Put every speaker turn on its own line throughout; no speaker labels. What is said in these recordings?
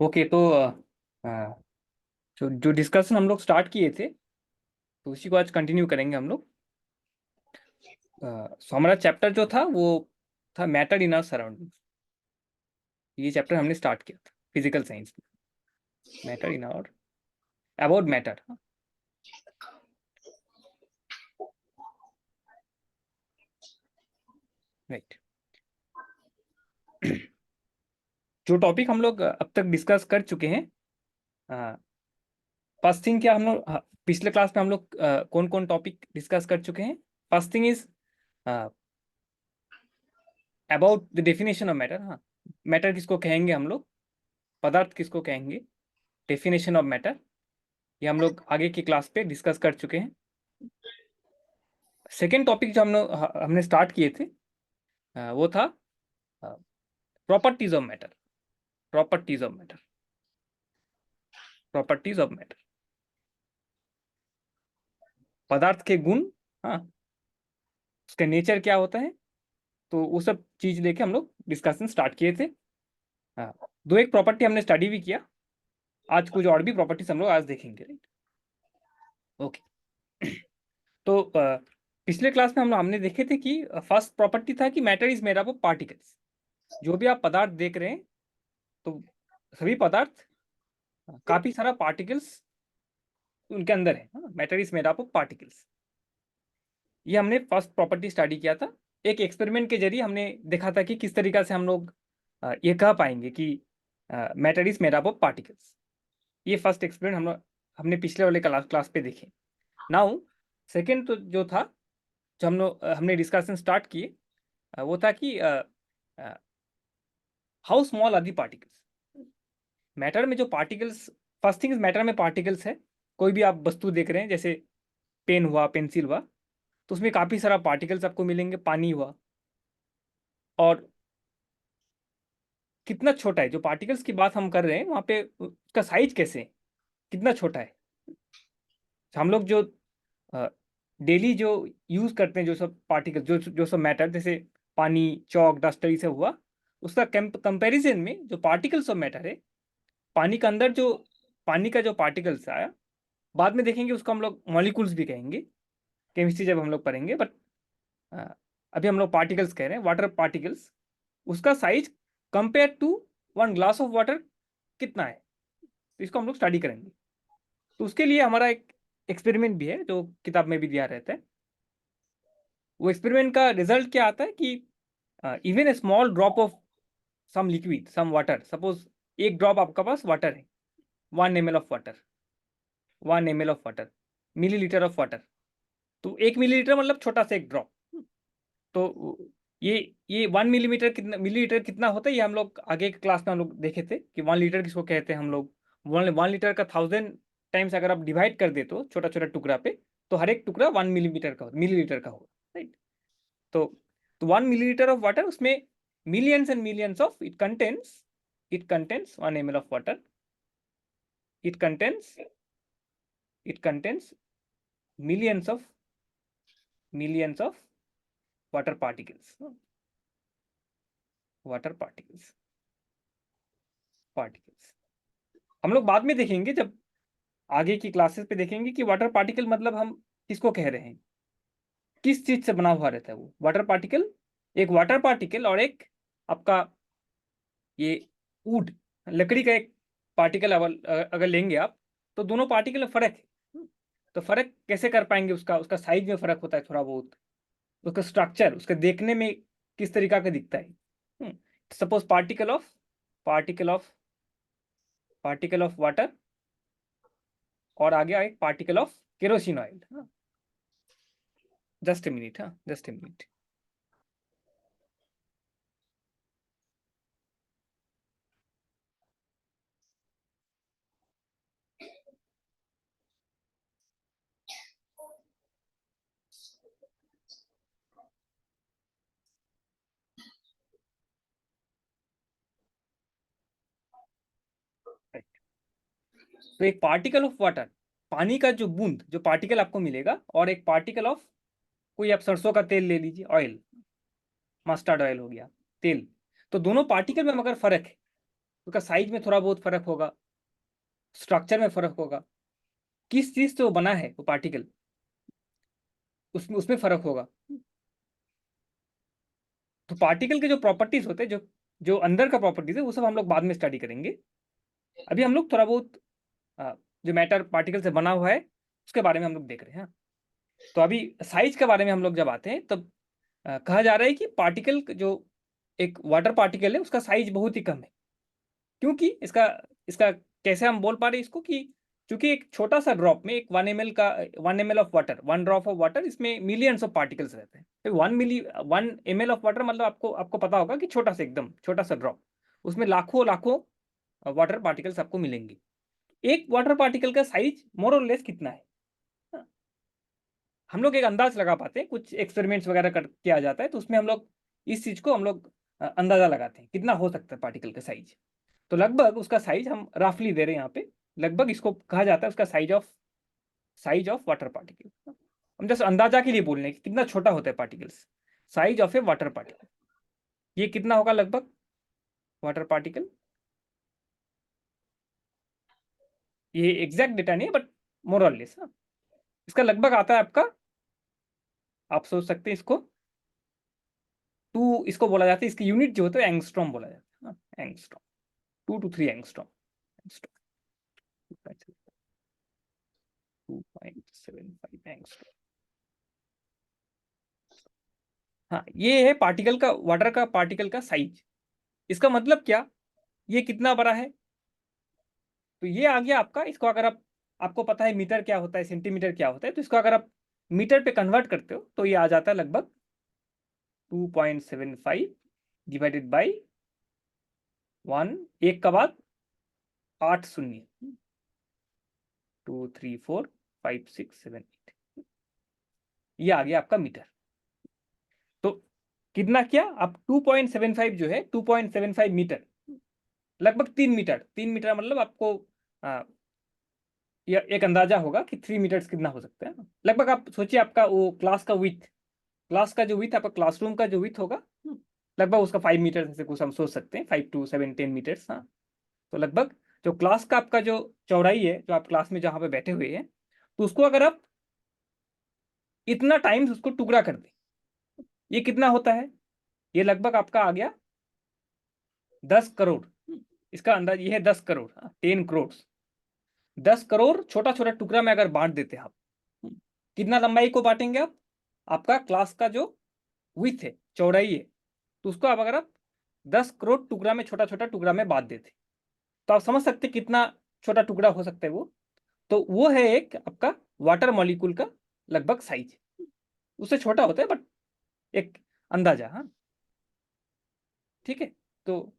Okay. तो जो जो डिस्कशन हम लोग स्टार्ट किए थे तो उसी को आज कंटिन्यू करेंगे हम लोग। सो हमारा चैप्टर जो था वो था मैटर इन आवर सराउंडिंग। ये चैप्टर हमने स्टार्ट किया था फिजिकल साइंस में, matter in our, about matter. Right. जो टॉपिक हम लोग अब तक डिस्कस कर चुके हैं, फर्स्ट थिंग क्या हम लोग पिछले क्लास में हम लोग कौन कौन टॉपिक डिस्कस कर चुके हैं। First thing is about the definition of matter. हाँ, मैटर किसको कहेंगे हम लोग, पदार्थ किसको कहेंगे, डेफिनेशन ऑफ मैटर, ये हम लोग आगे की क्लास पे डिस्कस कर चुके हैं। सेकेंड टॉपिक जो हमने स्टार्ट किए थे वो था properties of matter. Properties of matter, properties of matter, पदार्थ के गुण। हाँ, उसका नेचर क्या होता है, तो वो सब चीज लेके हम लोग डिस्कशन स्टार्ट किए थे। हाँ, दो एक प्रॉपर्टी हमने स्टडी भी किया। आज कुछ और भी प्रॉपर्टीज हम लोग आज देखेंगे। Right, okay. तो पिछले क्लास में हमने देखे थे कि फर्स्ट प्रॉपर्टी था कि matter is made up of particles. जो भी आप पदार्थ देख रहे हैं तो सभी पदार्थ काफी सारा पार्टिकल्स उनके अंदर है। Matter is made up of particles, ये हमने फर्स्ट प्रॉपर्टी स्टडी किया था। एक एक्सपेरिमेंट के जरिए हमने देखा था कि किस तरीका से हम लोग ये कह पाएंगे कि matter is made up of particles. ये फर्स्ट एक्सपेरिमेंट हमने पिछले वाले क्लास पे देखे। नाउ सेकेंड तो जो था, जो हमने डिस्कशन स्टार्ट किए, वो था कि how small are the particles. Matter में जो पार्टिकल्स, फर्स्ट थिंग मैटर में पार्टिकल्स है। कोई भी आप वस्तु देख रहे हैं, जैसे पेन हुआ, पेंसिल हुआ, तो उसमें काफी सारा पार्टिकल्स आपको मिलेंगे। पानी हुआ, और कितना छोटा है, जो पार्टिकल्स की बात हम कर रहे हैं वहां पे उसका साइज कैसे है, कितना छोटा है। हम लोग जो डेली जो यूज करते हैं, जो सब पार्टिकल, जो जो सब मैटर, जैसे पानी, चौक, डस्टर, ये सब हुआ, उसका कंपैरिजन में जो पार्टिकल्स ऑफ मैटर है, पानी के अंदर जो पानी का जो पार्टिकल्स आया, बाद में देखेंगे उसको हम लोग मॉलिक्यूल्स भी कहेंगे केमिस्ट्री जब हम लोग पढ़ेंगे। बट अभी हम लोग पार्टिकल्स कह रहे हैं, वाटर पार्टिकल्स। उसका size compare to one glass of water कितना है, तो इसको हम लोग स्टडी करेंगे। तो उसके लिए हमारा एक एक्सपेरिमेंट भी है जो किताब में भी दिया रहता है। वो एक्सपेरिमेंट का रिजल्ट क्या आता है कि even a small drop of some liquid, some water, suppose एक ड्रॉप आपका पास वाटर है, 1 ml of water, 1 ml of water, millilitre of water. तो 1 मिलीलीटर मतलब छोटा सा एक ड्रॉप। तो ये 1 मिलीमीटर कितना, मिलीलीटर कितना होता है, ये हम लोग आगे के क्लास में हम लोग देखे थे कि 1 लीटर किसको कहते हैं हम लोग। 1 लीटर का 1000 टाइम्स अगर आप डिवाइड कर दे तो छोटा छोटा टुकड़ा पे, तो हर एक टुकड़ा 1 मिलीमीटर का, मिलीलीटर का होगा। राइट। तो 1 मिलीलीटर ऑफ वाटर, उसमें millions and millions of it contains 1 ml of water, it contains it contains millions of water particles. Water particles हम लोग बाद में देखेंगे, जब आगे की क्लासेस पे देखेंगे कि वाटर पार्टिकल मतलब हम किसको कह रहे हैं, किस चीज से बना हुआ रहता है वो वाटर पार्टिकल। एक वाटर पार्टिकल और एक आपका ये वुड, लकड़ी का एक पार्टिकल अगर लेंगे आप, तो दोनों पार्टिकल में फर्क है। तो फर्क कैसे कर पाएंगे, उसका उसका साइज में फर्क होता है थोड़ा बहुत, उसका स्ट्रक्चर, उसके देखने में किस तरीका का दिखता है। Suppose particle of particle of water, और आ गया एक particle of kerosene oil. Just a minute, हाँ, जस्ट ए मिनट। तो एक पार्टिकल ऑफ वाटर, पानी का जो बूंद, जो पार्टिकल आपको मिलेगा, और एक पार्टिकल ऑफ, कोई आप सरसों का तेल ले लीजिए, ऑयल, मस्टर्ड ऑयल हो गया, तेल। तो दोनों पार्टिकल में मगर फर्क है। उसका साइज में थोड़ा बहुत फर्क होगा, स्ट्रक्चर में फर्क होगा, किस चीज से वो बना है वो पार्टिकल, उसमें उसमें फर्क होगा। तो पार्टिकल के जो प्रॉपर्टीज होते हैं, जो जो अंदर का प्रॉपर्टीज है, वो सब हम लोग बाद में स्टडी करेंगे। अभी हम लोग थोड़ा बहुत जो मैटर पार्टिकल से बना हुआ है उसके बारे में हम लोग देख रहे हैं। तो अभी साइज के बारे में हम लोग जब आते हैं तब कहा जा रहा है कि पार्टिकल जो एक वाटर पार्टिकल है उसका साइज बहुत ही कम है। क्योंकि इसका इसका कैसे हम बोल पा रहे हैं इसको, कि चूंकि एक छोटा सा ड्रॉप में एक 1 ml का 1 ml of water, 1 drop of water, इसमें मिलियंस ऑफ पार्टिकल्स रहते हैं। तो 1 ml ऑफ वाटर मतलब आपको आपको पता होगा कि छोटा सा, एकदम छोटा सा ड्रॉप, उसमें लाखों लाखों वाटर पार्टिकल्स आपको मिलेंगे। एक वाटर पार्टिकल का साइज मोर और लेस कितना है, हम लोग एक अंदाज लगा पाते हैं, कुछ एक्सपेरिमेंट्स वगैरह कर किया जाता है तो उसमें हम लोग इस चीज को हम लोग अंदाजा लगाते हैं कितना हो सकता है पार्टिकल का साइज। तो लगभग उसका साइज हम रफली दे रहे हैं यहाँ पे, लगभग इसको कहा जाता है उसका साइज ऑफ वाटर पार्टिकल। हम जैसे अंदाजा के लिए बोल रहे हैं कि कितना छोटा होता है particles, size of A water particle, ये कितना होगा लगभग वाटर पार्टिकल। ये एग्जैक्ट डेटा नहीं है बट मोर और लेस, इसका लगभग आता है आपका, आप सोच सकते हैं इसको इसको बोला जाता है, इसकी यूनिट जो होता है एंगस्ट्रॉम बोला जाता है, एंगस्ट्रॉम, 2 to 3 एंगस्ट्रॉम, 2.75 एंगस्ट्रॉम। हाँ, ये है पार्टिकल का, वाटर का पार्टिकल का साइज। इसका मतलब क्या, ये कितना बड़ा है, तो ये आ गया आपका, इसको अगर आप, आपको पता है मीटर क्या होता है, सेंटीमीटर क्या होता है, तो इसको अगर आप मीटर पे कन्वर्ट करते हो तो ये आ जाता है लगभग 2.75 डिवाइडेड बाई 1, एक का बाद 8 शून्य, 2 3 4 5 6 7 8, ये आ गया आपका मीटर। तो कितना किया आप, 2.75 जो है, 2.75 मीटर, लगभग 3 मीटर, 3 मीटर मतलब आपको या एक अंदाजा होगा कि 3 मीटर्स कितना हो सकता है ना। लगभग आप सोचिए आपका वो क्लास का विथ, क्लास का जो विथ आपका क्लासरूम का जो विथ होगा, लगभग उसका 5 मीटर से कुछ हम सोच सकते हैं, 5 to 7 10 मीटर्स। हाँ, तो लगभग जो क्लास का आपका जो चौड़ाई है, जो आप क्लास में जहाँ पे बैठे हुए हैं, तो उसको अगर आप इतना टाइम्स उसको टुकड़ा कर दें, ये कितना होता है, ये लगभग आपका आ गया 10 करोड़। इसका अंदाज ये है 10 करोड़, 10 करोड़, 10 करोड़ छोटा छोटा टुकड़ा में अगर बांट देते हैं आप, कितना लंबाई को बांटेंगे आप, आपका क्लास का जो विथ है, चौड़ाई है, तो उसको आप अगर आप 10 करोड़ टुकड़ा में, छोटा छोटा टुकड़ा में बांट देते, तो आप समझ सकते कितना छोटा टुकड़ा हो सकता है वो। तो वो है एक आपका वाटर मॉलिक्यूल का लगभग साइज, उससे छोटा होता है बट एक अंदाजा। हाँ, ठीक है। तो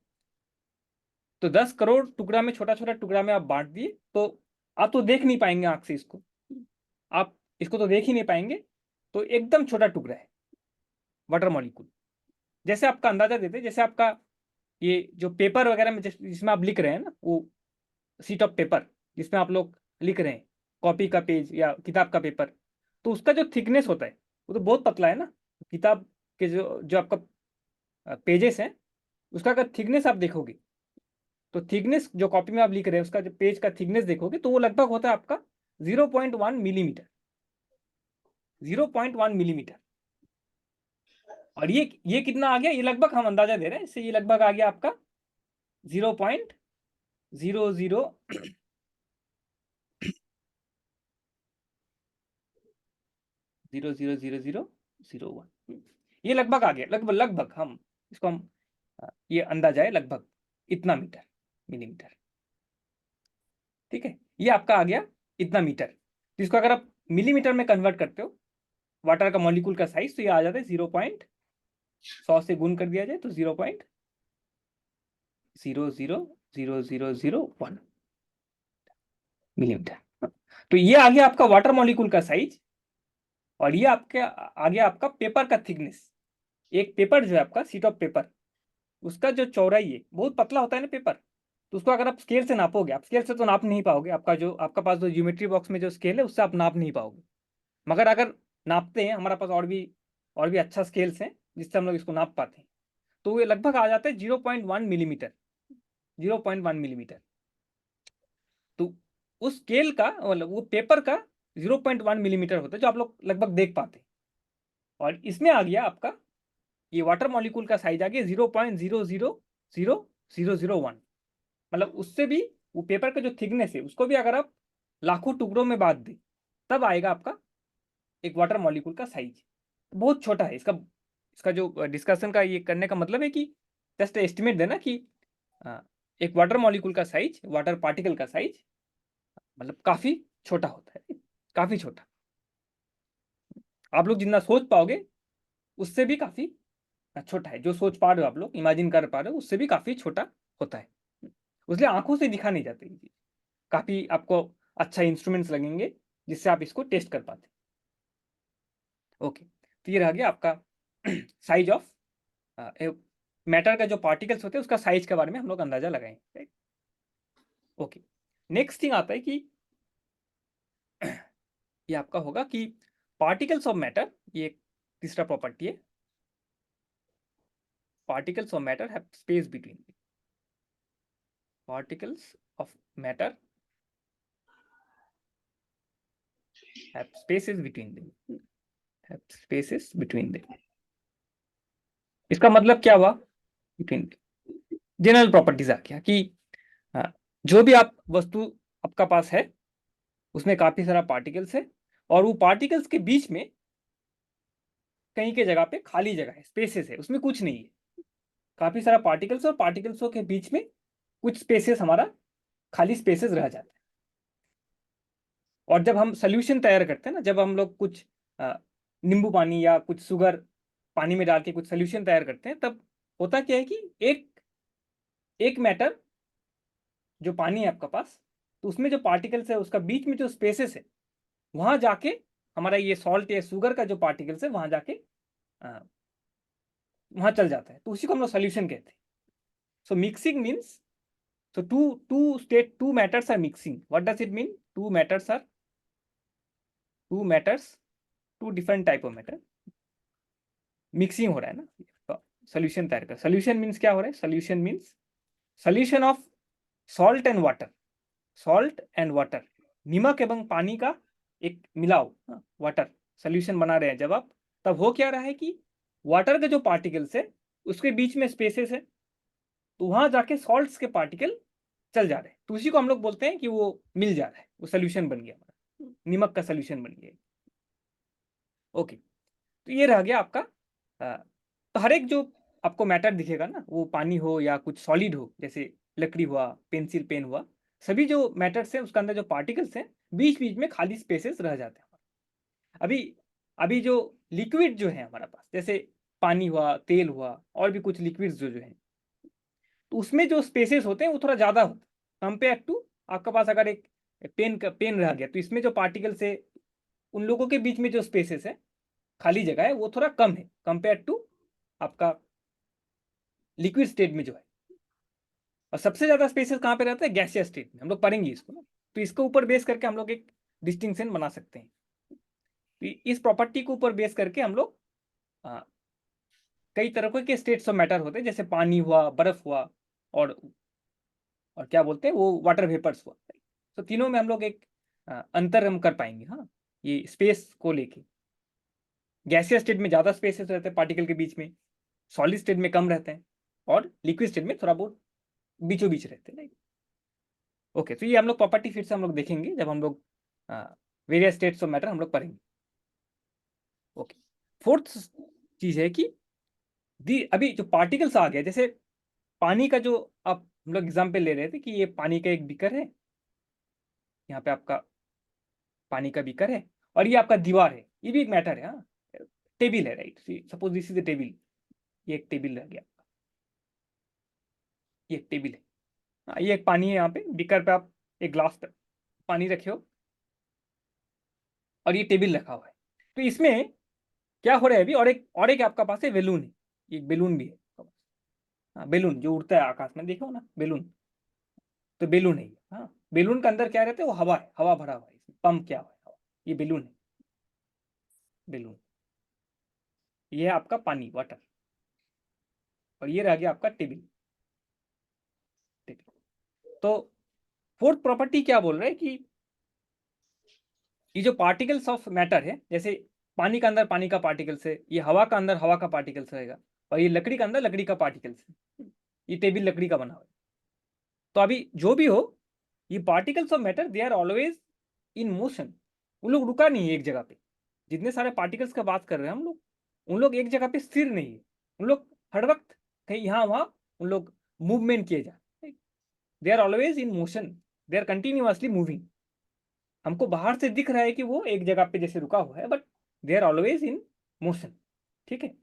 10 करोड़ टुकड़ा में, छोटा छोटा टुकड़ा में आप बांट दिए, तो आप तो देख नहीं पाएंगे आंख से इसको, आप इसको तो देख ही नहीं पाएंगे, तो एकदम छोटा टुकड़ा है वाटर मॉलिक्यूल। जैसे आपका अंदाजा देते, जैसे आपका ये जो पेपर वगैरह में जिसमें आप लिख रहे हैं ना, वो सीट ऑफ पेपर जिसमें आप लोग लिख रहे हैं, कॉपी का पेज या किताब का पेपर, तो उसका जो थिकनेस होता है वो तो बहुत पतला है ना। किताब के जो जो आपका पेजेस हैं, उसका अगर थिकनेस आप देखोगे, तो थिकनेस जो कॉपी में आप लिख रहे हैं उसका जो पेज का थिकनेस देखोगे, तो वो लगभग होता है आपका 0.1 मिलीमीटर, 0.1 मिलीमीटर। और ये कितना आ गया, ये लगभग हम अंदाजा दे रहे हैं, इससे ये लगभग आ गया आपका 0.00000001, ये लगभग आ गया, लगभग लगभग हम इसको हम ये अंदाजा है लगभग इतना मीटर, मिलीमीटर। ठीक है, ये आपका आ गया इतना मीटर। तो इसको अगर आप मिलीमीटर में कन्वर्ट करते हो, वाटर का मॉलिक्यूल का साइज, तो ये आ जाता है 0.100 से गुण कर दिया जाए तो 0.0000001 मिलीमीटर। तो ये आ गया आपका वाटर मॉलिक्यूल का साइज, और ये आपके आ गया आपका पेपर का थिकनेस। एक पेपर जो है आपका सीट ऑफ पेपर, उसका जो चौड़ाई है, बहुत पतला होता है ना पेपर, तो उसको अगर आप स्केल से नापोगे, आप स्केल से तो नाप नहीं पाओगे, आपका जो आपका पास जो ज्योमेट्री बॉक्स में जो स्केल है उससे आप नाप नहीं पाओगे। मगर अगर नापते हैं, हमारे पास और भी अच्छा स्केल्स हैं जिससे हम लोग इसको नाप पाते हैं, तो ये लगभग आ जाता है 0.1 मिलीमीटर। 0.1 मिलीमीटर। तो उस स्केल का मतलब वो पेपर का 0.1 मिलीमीटर होता है जो आप लोग लगभग देख पाते हैं। और इसमें आ गया आपका ये वाटर मॉलिक्यूल का साइज आ गया 0.000001। मतलब उससे भी वो पेपर का जो थिकनेस है उसको भी अगर आप लाखों टुकड़ों में बांट दें तब आएगा आपका एक वाटर मॉलिक्यूल का साइज। बहुत छोटा है इसका। इसका जो डिस्कशन का ये करने का मतलब है कि जस्ट एस्टिमेट देना कि एक वाटर मॉलिक्यूल का साइज, वाटर पार्टिकल का साइज मतलब काफी छोटा होता है, काफी छोटा। आप लोग जितना सोच पाओगे उससे भी काफी छोटा है। जो सोच पा रहे हो आप लोग, इमेजिन कर पा रहे हो, उससे भी काफी छोटा होता है। इसलिए आंखों से दिखा नहीं जाते। काफी आपको अच्छा इंस्ट्रूमेंट्स लगेंगे जिससे आप इसको टेस्ट कर पाते। ओके, तो ये रह गया आपका साइज ऑफ मैटर का जो पार्टिकल्स होते हैं उसका साइज के बारे में हम लोग अंदाजा लगाएंगे। ओके, नेक्स्ट थिंग आता है कि ये आपका होगा कि पार्टिकल्स ऑफ मैटर, ये तीसरा प्रॉपर्टी है। Particles of matter have space between. Particles of matter have spaces between them, have spaces between them. इसका मतलब क्या हुआ? बिटवीन जनरल प्रॉपर्टीज आ गया कि जो भी आप वस्तु आपका पास है उसमें काफी सारा पार्टिकल्स है और वो पार्टिकल्स के बीच में कहीं के जगह पे खाली जगह है, स्पेसेस है, उसमें कुछ नहीं है। काफी सारा पार्टिकल्स और पार्टिकल्सों के बीच में कुछ स्पेसेस, हमारा खाली स्पेसेस रह जाते हैं। और जब हम सोल्यूशन तैयार करते हैं ना, जब हम लोग कुछ नींबू पानी या कुछ शुगर पानी में डाल के कुछ सोल्यूशन तैयार करते हैं, तब होता क्या है कि एक एक मैटर जो पानी है आपका पास, तो उसमें जो पार्टिकल्स है उसका बीच में जो स्पेसेस है वहां जाके हमारा ये सॉल्ट या शुगर का जो पार्टिकल्स है वहां जाके वहां चल जाता है, तो उसी को हम लोग सोल्यूशन कहते हैं। So mixing means, so two matters are mixing. What does it mean? Two matters, two different type of matter mixing हो रहा है ना, तो सोल्यूशन तैयार कर। सोल्यूशन मीन्स क्या हो रहा है? Solution means solution of salt and water. Salt and water, नमक एवं पानी का एक मिलाव, वाटर सोल्यूशन बना रहे हैं जब आप, तब हो क्या रहा है कि वाटर के जो पार्टिकल्स है उसके बीच में स्पेसेस है, तो वहां जाके सॉल्ट्स के पार्टिकल चल जा रहे हैं, तो उसी को हम लोग बोलते हैं कि वो मिल जा रहा है, वो सोल्यूशन बन गया, नमक का सोल्यूशन बन गया। ओके, तो ये रह गया आपका। तो हर एक जो आपको मैटर दिखेगा ना, वो पानी हो या कुछ सॉलिड हो, जैसे लकड़ी हुआ, पेंसिल पेन हुआ, सभी जो मैटर्स हैं उसके अंदर जो पार्टिकल्स हैं बीच बीच में खाली स्पेसेस रह जाते हैं। अभी अभी जो लिक्विड जो है हमारे पास, जैसे पानी हुआ, तेल हुआ, और भी कुछ लिक्विड्स जो है, तो उसमें जो स्पेसेस होते हैं वो थोड़ा ज्यादा होता है कंपेयर टू आपका पास अगर एक पेन रह गया, तो इसमें जो पार्टिकल्स है उन लोगों के बीच में जो स्पेसेस है, खाली जगह है, वो थोड़ा कम है कंपेयर टू आपका लिक्विड स्टेट में जो है। और सबसे ज्यादा स्पेसेस कहाँ पे रहता है? गैसियस स्टेट में। हम लोग पढ़ेंगे इसको ना, तो इसको ऊपर बेस करके हम लोग एक डिस्टिंक्शन बना सकते हैं। तो इस प्रॉपर्टी को ऊपर बेस करके हम लोग कई तरह के स्टेट्स ऑफ मैटर होते हैं, जैसे पानी हुआ, बर्फ हुआ, और क्या बोलते हैं वो वाटर वेपर्स हुआ। तो तीनों में हम लोग एक अंतर हम कर पाएंगे। हाँ, ये स्पेस को लेके गैसियस स्टेट में ज्यादा स्पेसेस रहते हैं पार्टिकल के बीच में, सॉलिड स्टेट में कम रहते हैं, और लिक्विड स्टेट में थोड़ा बहुत बीचों बीच रहते हैं। ओके, तो ये हम लोग प्रॉपर्टी फिर से हम लोग देखेंगे जब हम लोग वेरियस स्टेट्स ऑफ मैटर हम लोग पढ़ेंगे। ओके, फोर्थ चीज है कि अभी जो पार्टिकल्स आ गया, जैसे पानी का जो आप हम लोग एग्जाम्पल ले रहे थे कि ये पानी का एक बीकर है, यहाँ पे आपका पानी का बीकर है, और ये आपका दीवार है, ये भी एक मैटर है। हाँ, टेबल है, right? Suppose this is A table, ये एक टेबल रह गया, ये एक टेबल है। हाँ, ये एक पानी है, यहाँ पे बीकर पे आप एक ग्लास पे पानी रखे हो और ये टेबल रखा हुआ है। तो इसमें क्या हो रहा है अभी, और एक आपका पास है बेलून है, एक बेलून भी है। हाँ, बेलून जो उड़ता है आकाश में, देखो ना बेलून, तो बेलून है ये। हाँ, बेलून के अंदर क्या रहता है? वो हवा है, हवा भरा हुआ है, इसमें पंप क्या हुआ है हवा। ये बेलून है, बेलून। ये है आपका पानी, वाटर, और ये रह गया आपका टेबल। तो फोर्थ प्रॉपर्टी क्या बोल रहा है कि ये जो पार्टिकल्स ऑफ मैटर है, जैसे पानी का अंदर पानी का पार्टिकल्स है, ये हवा का अंदर हवा का पार्टिकल्स रहेगा, और ये लकड़ी का अंदर लकड़ी का पार्टिकल्स है। ये टेबल लकड़ी का बना हुआ है। तो अभी जो भी हो, ये particles of matter they are always in motion. उन लोग रुका नहीं है एक जगह पे। जितने सारे पार्टिकल्स का बात कर रहे हैं हम लोग, उन लोग एक जगह पे स्थिर नहीं है। उन लोग हर वक्त कहीं यहाँ वहां उन लोग मूवमेंट किए जाए। They are always in motion, they are continuously moving. हमको बाहर से दिख रहा है कि वो एक जगह पे जैसे रुका हुआ है, but they are always in motion. ठीक है।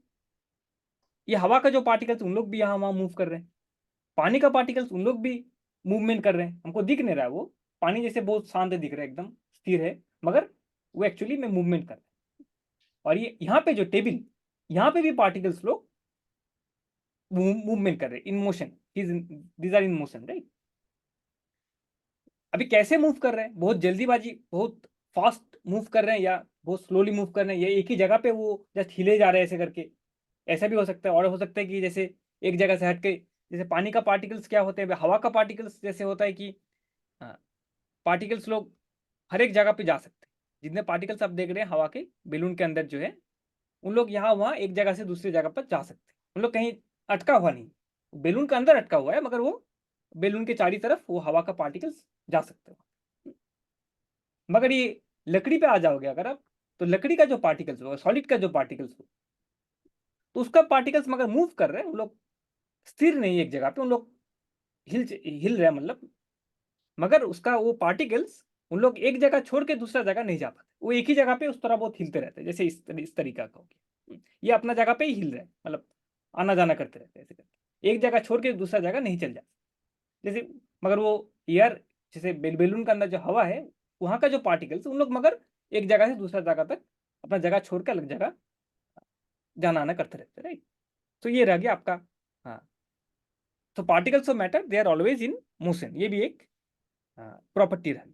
ये हवा का जो पार्टिकल्स उन लोग भी यहाँ वहां मूव कर रहे हैं, पानी का पार्टिकल्स उन लोग भी मूवमेंट कर रहे हैं। हमको दिख नहीं रहा है, वो पानी जैसे बहुत शांत दिख रहा है, एकदम स्थिर है, मगर वो एक्चुअली में मूवमेंट कर रहे हैं। और ये यहाँ पे जो टेबल, यहाँ पे भी पार्टिकल्स लोग मूवमेंट कर रहे हैं, in motion. These are in motion, right. अभी कैसे मूव कर रहे हैं, बहुत जल्दीबाजी, बहुत फास्ट मूव कर रहे हैं, या बहुत स्लोली मूव कर रहे हैं, या एक ही जगह पे वो जस्ट हिले जा रहे हैं ऐसे करके। ऐसा भी हो सकता है। और हो सकता है कि जैसे एक जगह से हट के, जैसे पानी का पार्टिकल्स क्या होते हैं, हवा का पार्टिकल्स जैसे होता है कि पार्टिकल्स लोग हर एक जगह पे जा सकते हैं। जितने पार्टिकल्स आप देख रहे हैं हवा के बेलून के अंदर जो है, उन लोग यहाँ वहाँ एक जगह से दूसरी जगह पर जा सकते हैं। उन लोग कहीं अटका हुआ नहीं, बेलून के अंदर अटका हुआ है, मगर वो बेलून के चारों तरफ वो हवा का पार्टिकल्स जा सकते हैं। मगर ये लकड़ी पे आ जाओगे अगर आप, तो लकड़ी का जो पार्टिकल्स होगा, सॉलिड का जो पार्टिकल्स हो, तो उसका पार्टिकल्स मगर मूव कर रहे हैं, उन लोग स्थिर नहीं एक जगह पे, उन लोग हिल हिल रहे हैं, मतलब। मगर उसका वो पार्टिकल्स उन लोग एक जगह छोड़ के दूसरा जगह नहीं जा पाते, वो एक ही जगह पे उस तरह बहुत हिलते रहते हैं, जैसे इस तरीका का हो गया। ये अपना जगह पे ही हिल रहे हैं, मतलब आना जाना करते रहते हैं ऐसे करके, एक जगह छोड़ के दूसरा जगह नहीं चल जाते जैसे। मगर वो एयर, जैसे बेलून के अंदर जो हवा है, वहां का जो पार्टिकल्स उन लोग मगर एक जगह से दूसरा जगह तक अपना जगह छोड़ के अलग जगह जाना आना करते रहते हैं, राइट। तो ये रह गया आपका। हाँ, तो particles of matter they are always in motion, ये भी एक प्रॉपर्टी रही।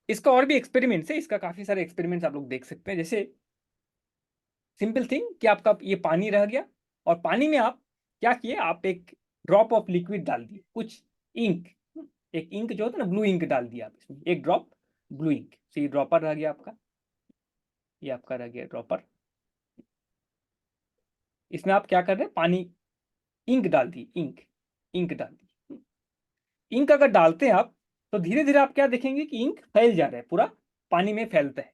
इसका और भी एक्सपेरिमेंट्स है, इसका काफी सारे एक्सपेरिमेंट्स आप लोग देख सकते हैं। जैसे सिंपल थिंग कि आपका ये पानी रह गया, और पानी में आप क्या किए, आप एक ड्रॉप ऑफ लिक्विड डाल दिए, कुछ इंक, एक इंक जो होता है ना, ब्लू इंक डाल दिया आप इसमें, एक ड्रॉप ब्लू इंक। तो ये ड्रॉपर रह गया आपका, ये आपका रह गया ड्रॉपर। इसमें आप क्या कर रहे हैं, पानी, इंक डाल दी, इंक, इंक डाल दी। इंक अगर डालते हैं आप, तो धीरे धीरे आप क्या देखेंगे कि इंक फैल जा रहा है, पूरा पानी में फैलता है।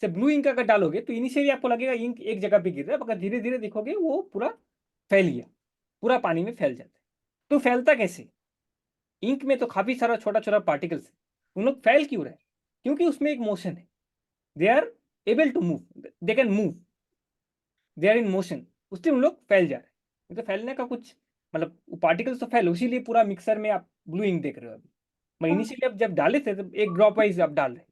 से ब्लू इंक अगर डालोगे तो इनिशियली आपको लगेगा इंक एक जगह पे गिर रहा है, मगर धीरे धीरे देखोगे वो पूरा फैल गया, पूरा पानी में फैल जाता है। तो फैलता कैसे, इंक में तो काफी सारा छोटा छोटा पार्टिकल्स है, उन लोग फैल क्यों रहे, क्योंकि उसमें एक मोशन है। They are able to move, they can move, they are in motion, उससे उन लोग फैल जा रहे हैं। तो फैलने का कुछ मतलब, पार्टिकल्स तो फैल, उसीलिए पूरा मिक्सर में आप ब्लू इंक देख रहे हो अभी। मैं इनिशियली अब जब डाले थे तब एक ड्रॉप वाइज आप डाल रहे,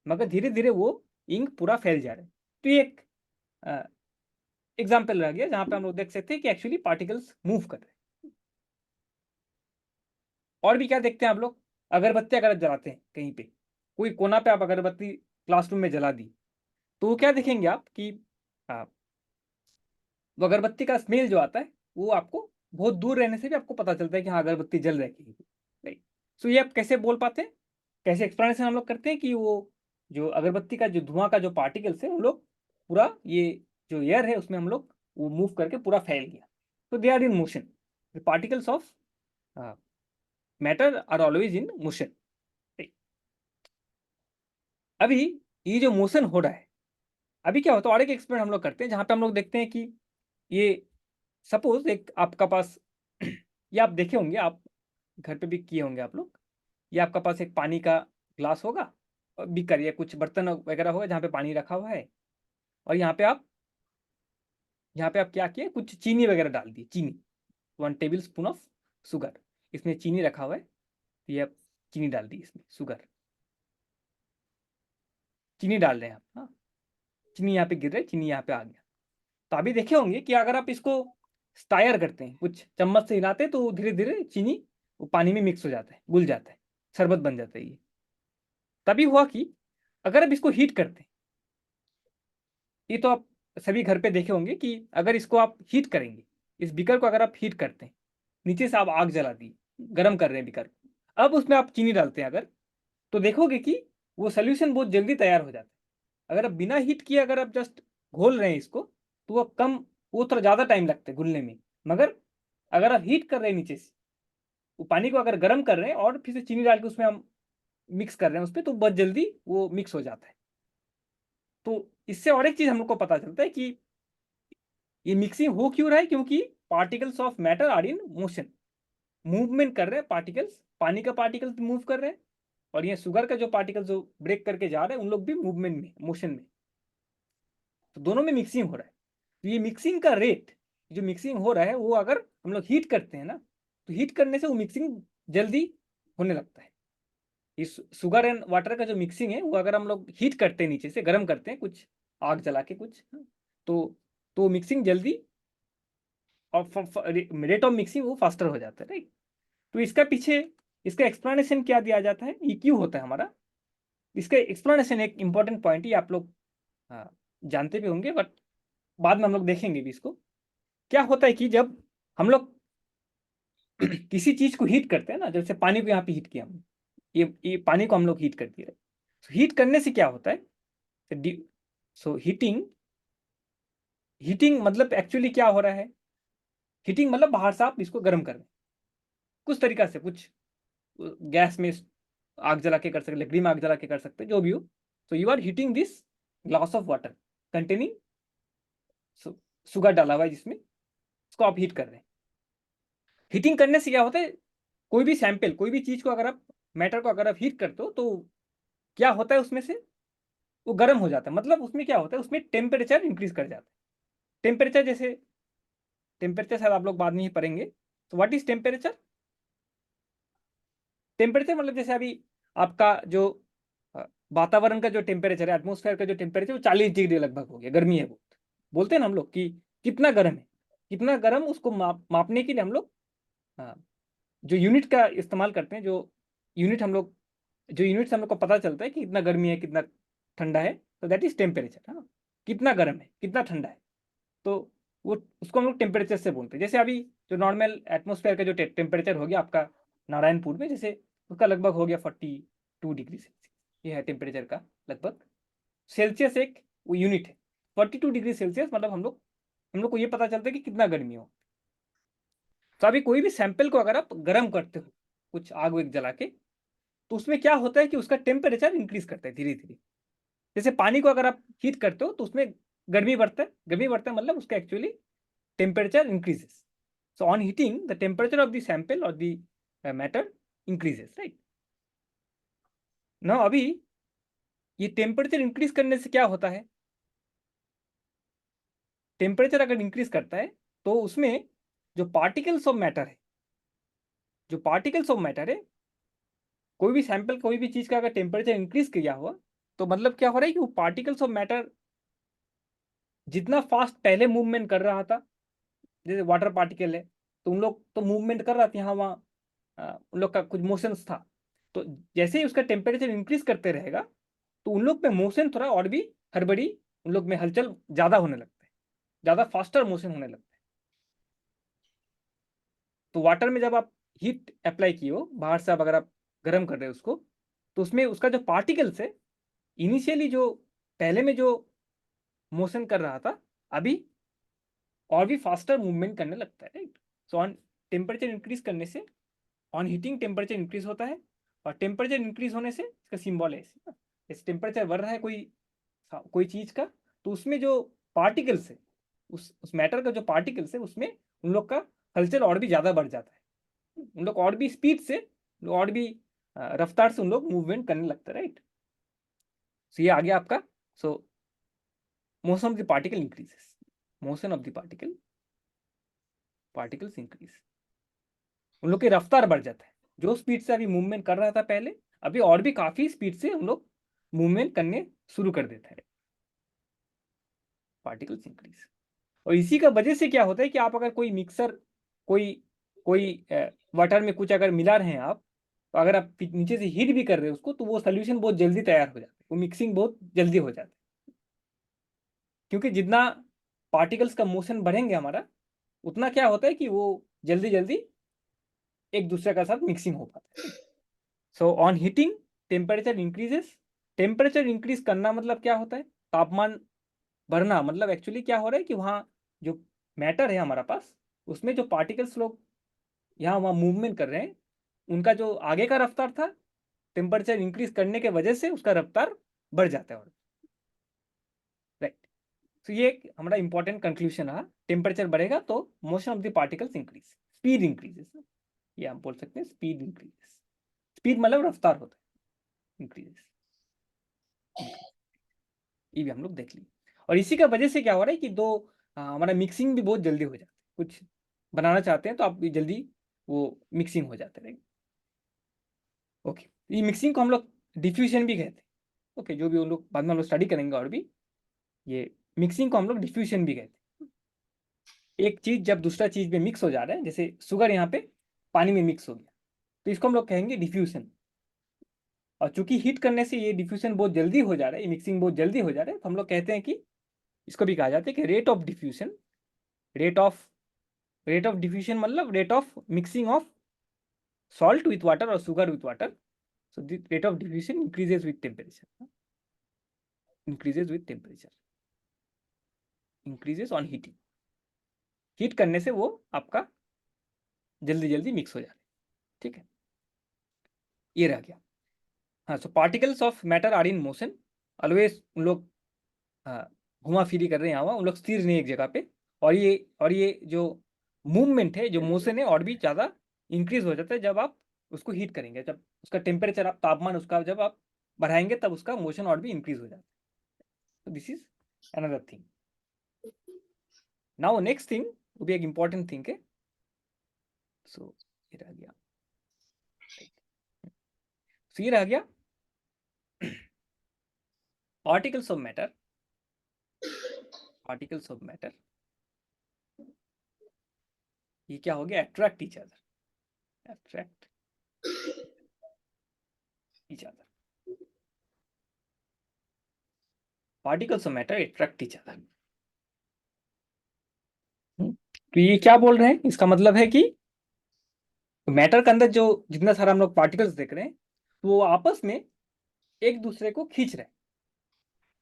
मगर धीरे धीरे वो इंक पूरा फैल जा रहा है। तो ये एक एग्जाम्पल रह गया जहां पे हम लोग देख सकते हैं कि एक्चुअली पार्टिकल्स मूव कर रहे हैं। और भी क्या देखते हैं आप लोग, अगरबत्ती अगर जलाते हैं कहीं पे, कोई कोना पे आप अगरबत्ती क्लासरूम में जला दी, तो वो क्या देखेंगे आप कि आ, वो अगरबत्ती का स्मेल जो आता है, वो आपको बहुत दूर रहने से भी आपको पता चलता है कि हाँ अगरबत्ती जल रही है कहीं पे, राइट। सो ये आप कैसे बोल पाते हैं, कैसे एक्सप्लेनेशन हम लोग करते हैं कि वो जो अगरबत्ती का जो धुआं का जो पार्टिकल्स है, हम लोग पूरा ये जो एयर है उसमें हम लोग वो मूव करके पूरा फैल गया। तो they are in motion, the particles of matter are always in motion. अभी ये जो मोशन हो रहा है, अभी क्या होता है, और एक एक्सपेरिमेंट हम लोग करते हैं जहां पे हम लोग देखते हैं कि ये सपोज एक आपका पास ये आप देखे होंगे, आप घर पे भी किए होंगे आप लोग, ये आपका पास एक पानी का ग्लास होगा, और बीकर या कुछ बर्तन वगैरह होगा जहाँ पे पानी रखा हुआ है, और यहाँ पे आप क्या किए, कुछ चीनी वगैरह डाल दी, चीनी, 1 टेबल स्पून ऑफ शुगर, इसमें चीनी रखा हुआ है, तो ये आप चीनी डाल दी इसमें, शुगर, चीनी डाल रहे हैं आप, हाँ, चीनी यहाँ पे गिर रहा है, चीनी यहाँ पे आ गया। तो अभी देखे होंगे कि अगर आप इसको स्टायर करते हैं, कुछ चम्मच से हिलाते हैं, तो धीरे धीरे चीनी वो पानी में मिक्स हो जाता है, घुल जाता है, शरबत बन जाता है ये। तभी हुआ कि अगर आप इसको हीट करते हैं, ये तो आप सभी घर पे देखे होंगे कि अगर इसको आप हीट करेंगे, इस बीकर को अगर आप हीट करते हैं, नीचे से आप आग जला दी, गर्म कर रहे हैं बीकर, अब उसमें आप चीनी डालते हैं अगर, तो देखोगे कि वो सोल्यूशन बहुत जल्दी तैयार हो जाता है। अगर आप बिना हीट किए अगर आप जस्ट घोल रहे हैं इसको, तो वो थोड़ा ज़्यादा टाइम लगता है घुलने में। मगर अगर आप हीट कर रहे हैं नीचे से, वो पानी को अगर गर्म कर रहे हैं और फिर से चीनी डाल के उसमें हम मिक्स कर रहे हैं उस पर, तो बहुत जल्दी वो मिक्स हो जाता है। तो इससे और एक चीज़ हम लोग को पता चलता है कि ये मिक्सिंग हो क्यों रहा है, क्योंकि particles of matter are in motion, movement कर रहे हैं पार्टिकल्स, पानी का पार्टिकल्स मूव कर रहे हैं, और ये शुगर का जो पार्टिकल्स जो ब्रेक करके जा रहे हैं उन लोग भी मूवमेंट में, मोशन में, तो दोनों में मिक्सिंग हो रहा है। तो ये मिक्सिंग का रेट, जो मिक्सिंग हो रहा है वो अगर हम लोग हीट करते हैं ना, तो हीट करने से वो मिक्सिंग जल्दी होने लगता है। इस शुगर एंड वाटर का जो मिक्सिंग है वो अगर हम लोग हीट करते हैं, नीचे से गर्म करते हैं कुछ आग जला के कुछ, तो मिक्सिंग जल्दी और रेट ऑफ मिक्सिंग वो फास्टर हो जाता है, राइट। तो इसका पीछे इसका एक्सप्लेनेशन क्या दिया जाता है, ये क्यों होता है हमारा, इसका एक्सप्लेनेशन एक इंपॉर्टेंट पॉइंट ही आप लोग जानते भी होंगे, बट बाद में हम लोग देखेंगे भी इसको। क्या होता है कि जब हम लोग किसी चीज को हीट करते हैं ना, जैसे पानी को यहाँ पे हीट किया हमने, ये पानी को हम लोग हीट कर दिए, तो हीट करने से क्या होता है, सो हीटिंग हीटिंग मतलब एक्चुअली क्या हो रहा है, हीटिंग मतलब बाहर से आप इसको गर्म कर रहे हैं कुछ तरीका से, कुछ गैस में आग जला के कर सकते, लकड़ी में आग जला के कर सकते, जो भी हो। तो you are heating this glass of water containing sugar डाला हुआ है जिसमें, उसको आप हीट कर रहे हैं। हीटिंग करने से क्या होता है, कोई भी सैंपल, कोई भी चीज को अगर आप, मैटर को अगर आप हीट करते हो, तो क्या होता है उसमें से, वो गर्म हो जाता है। मतलब उसमें क्या होता है, उसमें टेम्परेचर इंक्रीज कर जाता है। टेम्परेचर जैसे, टेम्परेचर शायद आप लोग बाद में ही पढ़ेंगे। तो व्हाट इज टेम्परेचर, टेम्परेचर मतलब जैसे अभी आपका जो वातावरण का जो टेम्परेचर है, एटमोस्फेयर का जो टेम्परेचर, वो 40 डिग्री लगभग हो गया, गर्मी है बहुत, बोलते हैं ना हम लोग कि कितना गर्म है, कितना गर्म, उसको मापने के लिए हम लोग जो यूनिट का इस्तेमाल करते हैं, जो यूनिट्स हम लोग को पता चलता है कि कितना गर्मी है कितना ठंडा है, तो दैट इज टेम्परेचर। हाँ, कितना गर्म है कितना ठंडा है, तो वो उसको हम लोग टेम्परेचर से बोलते हैं। जैसे अभी जो नॉर्मल एटमोस्फेयर का जो टेम्परेचर हो गया आपका नारायणपुर में, जैसे उसका लगभग हो गया 42 डिग्री सेल्सियस, ये है टेम्परेचर का लगभग। सेल्सियस एक वो यूनिट है, 42 डिग्री सेल्सियस मतलब हम लोग को ये पता चलता है कि कितना गर्मी हो। तो अभी कोई भी सैंपल को अगर आप गर्म करते हो कुछ आग वेग जला के, तो उसमें क्या होता है कि उसका टेम्परेचर इंक्रीज करता है धीरे धीरे। जैसे पानी को अगर आप हीट करते हो तो उसमें गर्मी बढ़ता है, गर्मी बढ़ता है मतलब उसका actually temperature increases. So on heating the temperature of the sample और द मैटर इंक्रीजेस, राइट। ना अभी ये टेम्परेचर इंक्रीज करने से क्या होता है, टेम्परेचर अगर इंक्रीज करता है तो उसमें जो पार्टिकल्स ऑफ मैटर है, जो पार्टिकल्स ऑफ मैटर है, कोई भी सैंपल, कोई भी चीज का अगर टेम्परेचर इंक्रीज किया हुआ, तो मतलब क्या हो रहा है कि वो पार्टिकल्स ऑफ मैटर जितना फास्ट पहले मूवमेंट कर रहा था, जैसे वाटर पार्टिकल है, तो उन लोग तो मूवमेंट कर रहा था यहाँ वहाँ, उन लोग का कुछ मोशंस था। तो जैसे ही उसका टेम्परेचर इंक्रीज करते रहेगा, तो उन लोग में मोशन थोड़ा और भी हड़बड़ी, उन लोग में हलचल ज्यादा होने लगता है, ज्यादा फास्टर मोशन होने लगता है। तो वाटर में जब आप हीट अप्लाई किए हो बाहर से, अब अगर आप गर्म कर रहे हो उसको, तो उसमें उसका जो पार्टिकल्स है, इनिशियली जो पहले में जो मोशन कर रहा था, अभी और भी फास्टर मूवमेंट करने लगता है, right. So on temperature increase करने से, ऑन हीटिंग टेम्परेचर इंक्रीज होता है, और टेम्परेचर इंक्रीज होने से इसका सिंबल है ऐसे ना, जैसे टेम्परेचर बढ़ रहा है कोई चीज का, तो उसमें जो पार्टिकल्स है, उस मैटर का जो पार्टिकल्स है, उसमें उन लोग का हलचल और भी ज्यादा बढ़ जाता है, उन लोग और भी स्पीड से, और भी रफ्तार से उन लोग मूवमेंट करने लगता है, राइट। सो ये आ गया आपका। सो motion of the particle increases, motion of the particles increase, उन लोग की रफ्तार बढ़ जाता है, जो स्पीड से अभी मूवमेंट कर रहा था पहले, अभी और भी काफी स्पीड से हम लोग मूवमेंट करने शुरू कर देते हैं, पार्टिकल्स इंक्रीज। और इसी का वजह से क्या होता है कि आप अगर कोई मिक्सर, कोई कोई वाटर में कुछ अगर मिला रहे हैं आप, तो अगर आप नीचे से हीट भी कर रहे हो उसको, तो वो सोल्यूशन बहुत जल्दी तैयार हो जाता है, वो मिक्सिंग बहुत जल्दी हो जाता है, क्योंकि जितना पार्टिकल्स का मोशन बढ़ेंगे हमारा, उतना क्या होता है कि वो जल्दी जल्दी एक दूसरे के साथ मिक्सिंग हो पाता है। So on heating temperature increases. Temperature increase करना मतलब क्या होता है, तापमान बढ़ना मतलब एक्चुअली क्या हो रहा है कि वहाँ जो मैटर है हमारा पास, उसमें जो पार्टिकल्स लोग यहाँ वहाँ मूवमेंट कर रहे हैं, उनका जो आगे का रफ्तार था, टेम्परेचर इंक्रीज करने के वजह से उसका रफ्तार बढ़ जाता है। राइट, तो ये एक हमारा इंपॉर्टेंट कंक्लूजन रहा, टेम्परेचर बढ़ेगा तो motion of the particles increase, speed increases, ये हम बोल सकते हैं स्पीड इंक्रीजेस। स्पीड मतलब रफ्तार होता है, इंक्रीजेस, ये भी हम लोग देख लिए। और इसी का वजह से क्या हो रहा है कि दो हमारा मिक्सिंग भी बहुत जल्दी हो जाता है, कुछ बनाना चाहते हैं तो आप भी जल्दी वो मिक्सिंग हो जाते रहेंगे। ओके, ये मिक्सिंग को हम लोग डिफ्यूजन भी कहते हैं। ओके, जो भी वो लोग बाद में हम लोग स्टडी करेंगे और भी, ये मिक्सिंग को हम लोग डिफ्यूजन भी कहते हैं। एक चीज जब दूसरा चीज में मिक्स हो जा रहा है, जैसे शुगर यहाँ पे पानी में मिक्स हो गया, तो इसको हम लोग कहेंगे डिफ्यूजन। और चूंकि हीट करने से ये डिफ्यूजन बहुत जल्दी हो जा रहा है, ये मिक्सिंग बहुत जल्दी हो जा रहा है, तो हम लोग कहते हैं कि इसको भी कहा जाता है कि rate of diffusion. Rate of diffusion मतलब rate of mixing of salt with water or sugar with water. So the rate of diffusion increases with temperature. Increases with temperature. Increases on heating. Heat करने से वो आपका जल्दी जल्दी mix हो जाए। ठीक है, ये रह गया। हाँ, so particles of matter are in motion. Always उन लोग घुमा फिरी कर रहे हैं यहाँ, उन लोग स्थिर नहीं एक जगह पे। और ये जो मूवमेंट है, जो मोशन है, और भी ज़्यादा इंक्रीज हो जाता है जब आप उसको हीट करेंगे, जब उसका टेम्परेचर, आप तापमान उसका जब आप बढ़ाएंगे, तब उसका मोशन और भी इंक्रीज हो जाता है। So this is another thing. Now next thing वो भी एक important thing है। So ये रह गया, so ये रह गया particles of matter। particles of matter ये क्या हो गया, attract each other, attract each other। particles of matter attract each other। तो ये क्या बोल रहे हैं, इसका मतलब है कि मैटर के अंदर जो जितना सारा हम लोग पार्टिकल्स देख रहे हैं, तो वो आपस में एक दूसरे को खींच रहे हैं,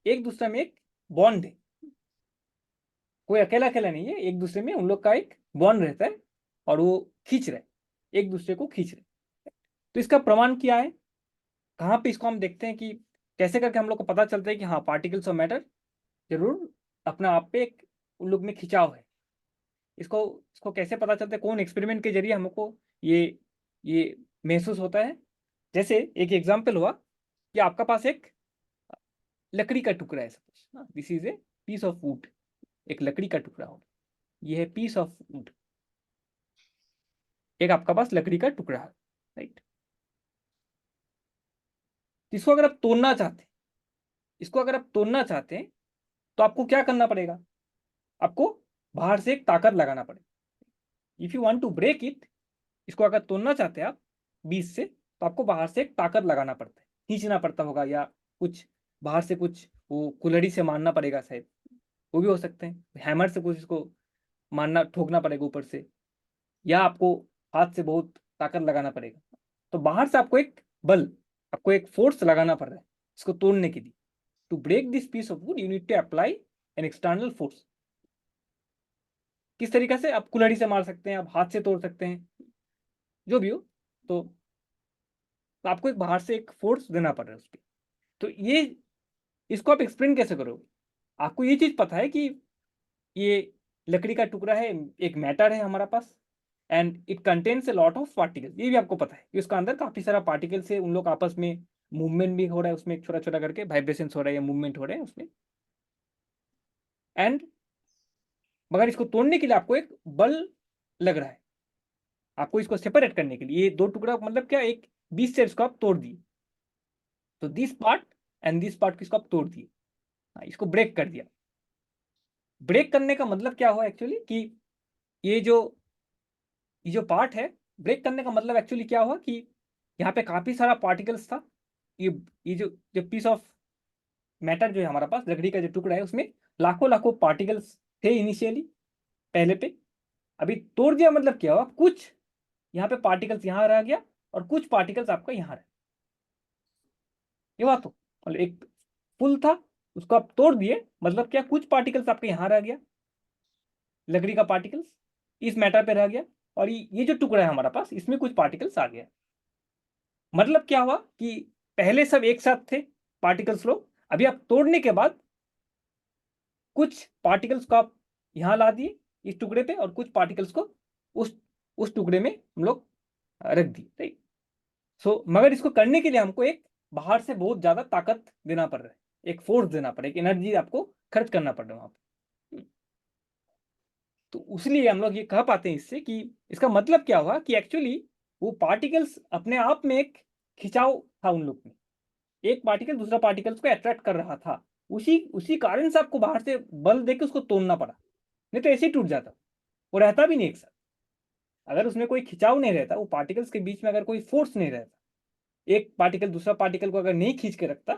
एक दूसरे में एक बॉन्ड है, कोई अकेला अकेला नहीं है, एक दूसरे में उन लोग का एक बॉन्ड रहता है, और वो खींच रहे, एक दूसरे को खींच रहे। तो इसका प्रमाण क्या है, कहाँ पे इसको हम देखते हैं कि कैसे करके हम लोग को पता चलता है कि हाँ, पार्टिकल्स ऑफ मैटर जरूर अपना आप पे एक उन लोग में खिंचाव है। इसको इसको कैसे पता चलता है, कौन एक्सपेरिमेंट के जरिए हमको ये महसूस होता है। जैसे एक एग्जाम्पल हुआ कि आपका पास एक लकड़ी का टुकड़ा है, suppose this is a piece of wood, एक लकड़ी का टुकड़ा हो, ये है पीस ऑफ वुड, एक आपका पास लकड़ी का टुकड़ा है, राइट। इसको अगर आप तोड़ना चाहते हैं, इसको अगर आप तोड़ना चाहते हैं, तो आपको क्या करना पड़ेगा, आपको बाहर से एक ताकत लगाना पड़ेगा। If you want to break it, इसको अगर तोड़ना चाहते हैं आप बीच से, तो आपको बाहर से एक ताकत लगाना पड़ता है, खींचना पड़ता होगा, या कुछ बाहर से कुछ वो कुल्हड़ी से मारना पड़ेगा शायद, वो भी हो सकते हैं, हैमर से कुछ इसको मारना, ठोकना पड़ेगा ऊपर से, या आपको हाथ से बहुत ताकत लगाना पड़ेगा। तो बाहर से आपको एक बल, आपको एक फोर्स लगाना पड़ रहा है इसको तोड़ने के लिए। To break this piece of wood you need to apply an external force. किस तरीके से, आप कुल्हड़ी से मार सकते हैं, आप हाथ से तोड़ सकते हैं, जो भी हो। तो आपको एक बाहर से एक फोर्स देना पड़ रहा है उस पर। तो ये इसको आप एक्सप्लेन कैसे करोगे, आपको ये चीज पता है कि ये लकड़ी का टुकड़ा है, एक मैटर है हमारा पास, and it contains a lot of particles, ये भी आपको पता है कि उसका अंदर काफी सारा पार्टिकल्स है, उन लोग आपस में मूवमेंट भी हो रहा है, उसमें एक छोटा छोटा करके वाइब्रेशन हो रहा है या मूवमेंट हो रहे हैं उसमें। एंड मगर इसको तोड़ने के लिए आपको एक बल लग रहा है, आपको इसको सेपरेट करने के लिए, ये दो टुकड़ा मतलब क्या, एक बीच से इसको आप तोड़ दिए, तो this part and this part किसको आप तोड़ दिए, इसको ब्रेक कर दिया। ब्रेक करने का मतलब क्या हुआ एक्चुअली कि ये जो ये जो पार्ट है, ब्रेक करने का मतलब एक्चुअली क्या हुआ कि यहाँ पे काफी सारा पार्टिकल्स था, ये ये जो पीस ऑफ मैटर जो है हमारा पास, लकड़ी का जो टुकड़ा है, उसमें लाखों लाखों पार्टिकल्स थे इनिशियली, पहले पे। अभी तोड़ दिया मतलब क्या हुआ, कुछ यहाँ पे पार्टिकल्स यहाँ रह गया और कुछ पार्टिकल्स आपका यहाँ रहे। ये बात तो मतलब एक फुल था, उसको आप तोड़ दिए, मतलब क्या, कुछ पार्टिकल्स आपके यहाँ रह गया, लकड़ी का पार्टिकल्स इस मैटर पे रह गया, और ये जो टुकड़ा है हमारा पास, इसमें कुछ पार्टिकल्स आ गया। मतलब क्या हुआ कि पहले सब एक साथ थे पार्टिकल्स लोग, अभी आप तोड़ने के बाद कुछ पार्टिकल्स को आप यहाँ ला दिए इस टुकड़े पे, और कुछ पार्टिकल्स को उस टुकड़े में हम लोग रख दिए, राइट। सो मगर इसको करने के लिए हमको एक बाहर से बहुत ज्यादा ताकत देना पड़ रहा है, एक फोर्स देना पड़ रहा है, एक एनर्जी आपको खर्च करना पड़ रहा है वहां पे। तो उसलिए हम लोग ये कह पाते हैं इससे कि इसका मतलब क्या हुआ कि एक्चुअली वो पार्टिकल्स अपने आप में एक खिंचाव था उन लोग में, एक पार्टिकल दूसरा पार्टिकल्स को अट्रैक्ट कर रहा था, उसी उसी कारण से आपको बाहर से बल देके उसको तोड़ना पड़ा, नहीं तो ऐसे ही टूट जाता, वो रहता भी नहीं एक साथ। अगर उसमें कोई खिंचाव नहीं रहता, वो पार्टिकल्स के बीच में अगर कोई फोर्स नहीं रहता, एक पार्टिकल दूसरा पार्टिकल को अगर नहीं खींच के रखता,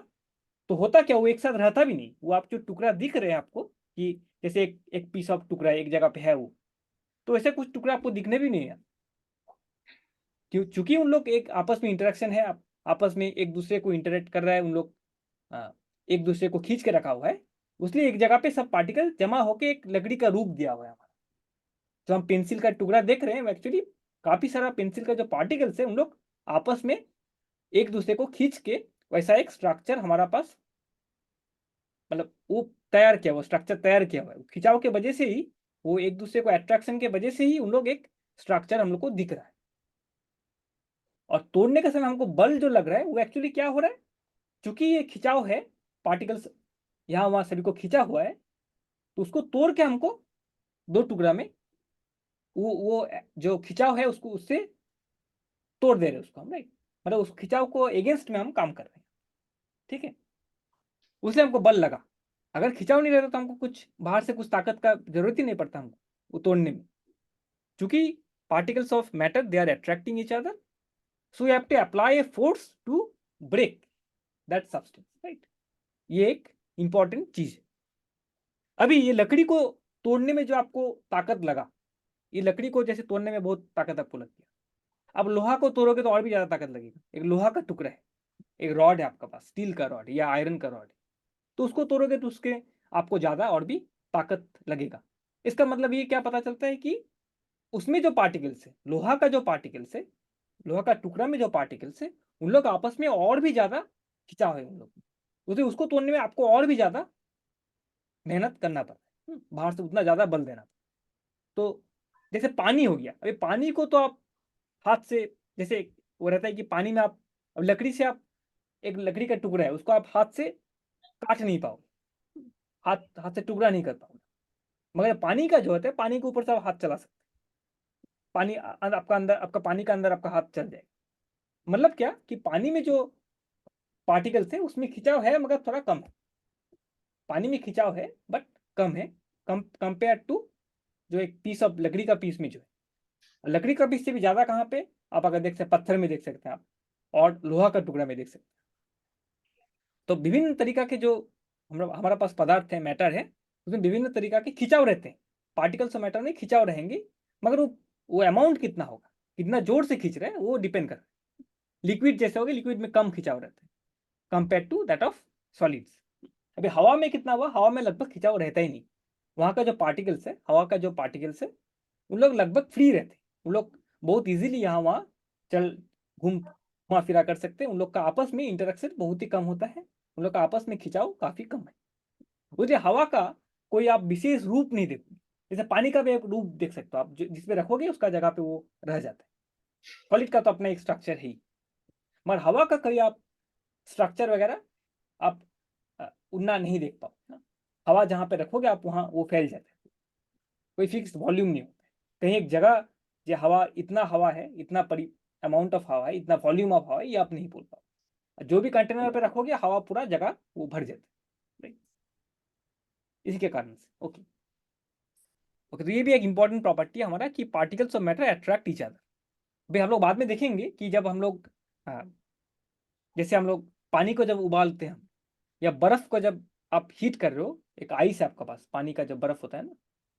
तो होता क्या, वो एक साथ रहता भी नहीं। वो आप जो टुकड़ा दिख रहे हैं आपको कि जैसे एक पीस ऑफ टुकड़ा एक जगह पे है, वो तो ऐसे कुछ टुकड़ा आपको दिखने भी नहीं है, क्यों, चूंकि उन लोग एक आपस में इंटरेक्शन है, आपस में एक दूसरे को इंटरेक्ट कर रहा है उन लोग, एक दूसरे को खींच के रखा हुआ है, उसलिए एक जगह पे सब पार्टिकल जमा होकर एक लकड़ी का रूप दिया हुआ है हमारा। जो हम पेंसिल का टुकड़ा देख रहे हैं, एक्चुअली काफी सारा पेंसिल का जो पार्टिकल्स है, उन लोग आपस में एक दूसरे को खींच के वैसा एक स्ट्रक्चर हमारा पास, मतलब वो तैयार किया, वो स्ट्रक्चर तैयार किया हुआ है, खिंचाव के वजह से ही, वो एक दूसरे को अट्रैक्शन के वजह से ही उन लोग एक स्ट्रक्चर हम लोग को दिख रहा है। और तोड़ने के समय हमको बल जो लग रहा है, वो एक्चुअली क्या हो रहा है, चूंकि ये खिंचाव है, पार्टिकल्स यहाँ वहां सभी को खींचा हुआ है, तो उसको तोड़ के हमको दो टुकड़ा में वो जो खिंचाव है उसको उससे तोड़ दे रहे हैं उसको हम, राइट। मतलब उस खिंचाव को अगेंस्ट में हम काम कर रहे हैं, ठीक है, उसलिए हमको बल लगा। अगर खिंचाव नहीं रहता तो हमको कुछ बाहर से कुछ ताकत का जरूरत ही नहीं पड़ता हमको वो तोड़ने में, क्योंकि particles of matter they are attracting each other, so you have to apply a force to break that substance, right. ये एक इंपॉर्टेंट चीज है। अभी ये लकड़ी को तोड़ने में जो आपको ताकत लगा, ये लकड़ी को जैसे तोड़ने में बहुत ताकत आपको लगती है, अब लोहा को तोड़ोगे तो और भी ज्यादा ताकत लगेगा। एक लोहा का टुकड़ा है, एक रॉड है आपका पास, स्टील का रॉड या आयरन का रॉड है, तो उसको तोड़ोगे तो उसके आपको ज्यादा और भी ताकत लगेगा। इसका मतलब ये क्या पता चलता है कि उसमें जो पार्टिकल्स है, लोहा का जो पार्टिकल्स है, लोहा का टुकड़ा में जो पार्टिकल्स है, उन लोग आपस में और भी ज्यादा खिंचाव है उन लोग, उसे उसको तोड़ने में आपको और भी ज्यादा मेहनत करना पड़ता है, बाहर से उतना ज्यादा बल देना। तो जैसे पानी हो गया, अभी पानी को तो आप हाथ से, जैसे वो रहता है कि पानी में आप, अब लकड़ी से आप, एक लकड़ी का टुकड़ा है, उसको आप हाथ से काट नहीं पाओगे, हाथ हाथ से टुकड़ा नहीं कर पाओगे। मगर पानी का जो होता है, पानी के ऊपर से आप हाथ चला सकते हैं, पानी आपका अंदर, आपका पानी का अंदर आपका हाथ चल जाएगा। मतलब क्या कि पानी में जो पार्टिकल्स है उसमें खिंचाव है मगर थोड़ा कम है, पानी में खिंचाव है बट कम है, कम कंपेयर टू जो एक पीस ऑफ लकड़ी का पीस में जो है, लकड़ी का पीस से भी ज्यादा कहाँ पे आप अगर देख सकते, पत्थर में देख सकते हैं आप, और लोहा का टुकड़ा में देख सकते हैं। तो विभिन्न तरीका के जो हमारा पास पदार्थ है, मैटर है, उसमें विभिन्न तरीका के खिंचाव रहते हैं, पार्टिकल्स ऑफ मैटर में खिंचाव रहेंगे, मगर वो अमाउंट कितना होगा, कितना जोर से खींच रहे हैं, वो डिपेंड कर रहा है। लिक्विड जैसे होगा, लिक्विड में कम खिंचाव रहता है compare to that of solids. अभी हवा में कितना हुआ, हवा में लगभग खिंचाव रहता ही नहीं, वहां का जो पार्टिकल्स है, हवा का जो पार्टिकल्स है, उन लोग लगभग फ्री रहते हैं, उन लोग बहुत इजीली यहाँ वहाँ चल घुमा फिरा कर सकते हैं, उन लोग का आपस में इंटरेक्शन बहुत ही कम होता है, उन लोग का आपस में खिंचाव काफी कम है। मुझे हवा का कोई आप विशेष रूप नहीं देखोगे, जैसे पानी का भी एक रूप देख सकते हो आप, जिसमें रखोगे उसका जगह पे वो रह जाता है, सॉलिड का तो अपना एक स्ट्रक्चर है ही, मगर हवा का कभी आप स्ट्रक्चर वगैरह आप उतना नहीं देख पाओ ना। हवा जहाँ पे रखोगे आप वहाँ वो फैल जाता है, कोई फिक्स वॉल्यूम नहीं होता है, कहीं एक जगह जो हवा, इतना हवा है, इतना परी अमाउंट ऑफ हवा है, इतना वॉल्यूम ऑफ हवा है, ये आप नहीं बोल पाओ। जो भी कंटेनर पे रखोगे हवा पूरा जगह वो भर जाता है, इसी के कारण से। ओके ओके, तो ये भी एक इंपॉर्टेंट प्रॉपर्टी है हमारा कि particles of matter attract each other. भाई हम लोग बाद में देखेंगे कि जब हम लोग जैसे हम लोग पानी को जब उबालते हैं हम, या बर्फ को जब आप हीट कर रहे हो, एक आइस है आपका पास, पानी का जब बर्फ होता है ना,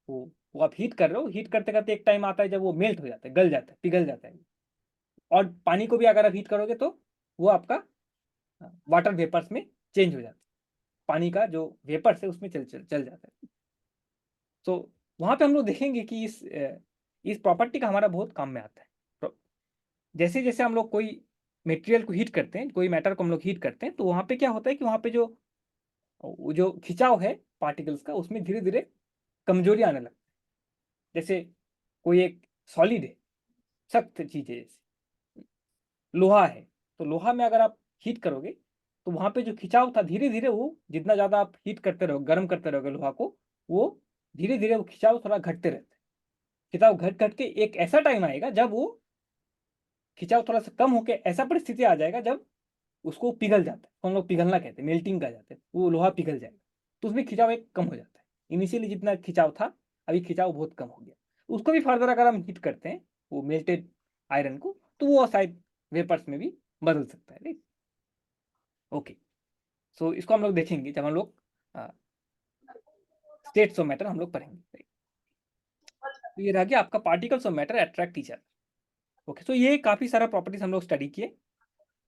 वो वो आप हीट कर रहे हो, हीट करते करते एक टाइम आता है जब वो मेल्ट हो जाता है, गल जाता है, पिघल जाता है। और पानी को भी अगर आप हीट करोगे तो वो आपका वाटर वेपर्स में चेंज हो जाता है, पानी का जो वेपर्स है उसमें चल जाता है। तो वहां पे हम लोग देखेंगे कि इस प्रॉपर्टी का हमारा बहुत काम में आता है। तो जैसे जैसे हम लोग कोई मटेरियल को हीट करते हैं, कोई मैटर को हम लोग हीट करते हैं, तो वहां पे क्या होता है कि वहां पे जो खिंचाव है पार्टिकल्स का, उसमें धीरे धीरे कमजोरी आने लगती है। जैसे कोई एक सॉलिड है, सख्त चीज है, जैसे लोहा है, तो लोहा में अगर आप हीट करोगे तो वहां पे जो खिंचाव था, धीरे धीरे वो जितना ज्यादा आप हीट करते रहोगे, गर्म करते रहोगे लोहा को, वो धीरे धीरे वो खिंचाव थोड़ा घटते रहते हैं। खिंचाव घट घट के एक ऐसा टाइम आएगा जब वो खिंचाव थोड़ा सा कम होकर ऐसा परिस्थिति आ जाएगा जब उसको पिघल जाता है, तो हम लोग पिघलना कहते हैं, मेल्टिंग का जाते हैं, वो लोहा पिघल जाएगा, तो उसमें खिंचाव एक कम हो जाता है। इनिशियली जितना खिंचाव था, अभी खिंचाव बहुत कम हो गया। उसको भी फर्दर अगर हम हीट करते हैं वो मेल्टेड आयरन को, तो वो शायद वेपर्स में भी बदल सकता है, राइट। ओके, सो इसको हम लोग देखेंगे जब हम लोग स्टेट्स ऑफ मैटर हम लोग पढ़ेंगे। तो ये रह गया आपका particles of matter attract each other. Okay, so ये काफी सारा प्रॉपर्टीज हम लोग स्टडी किए।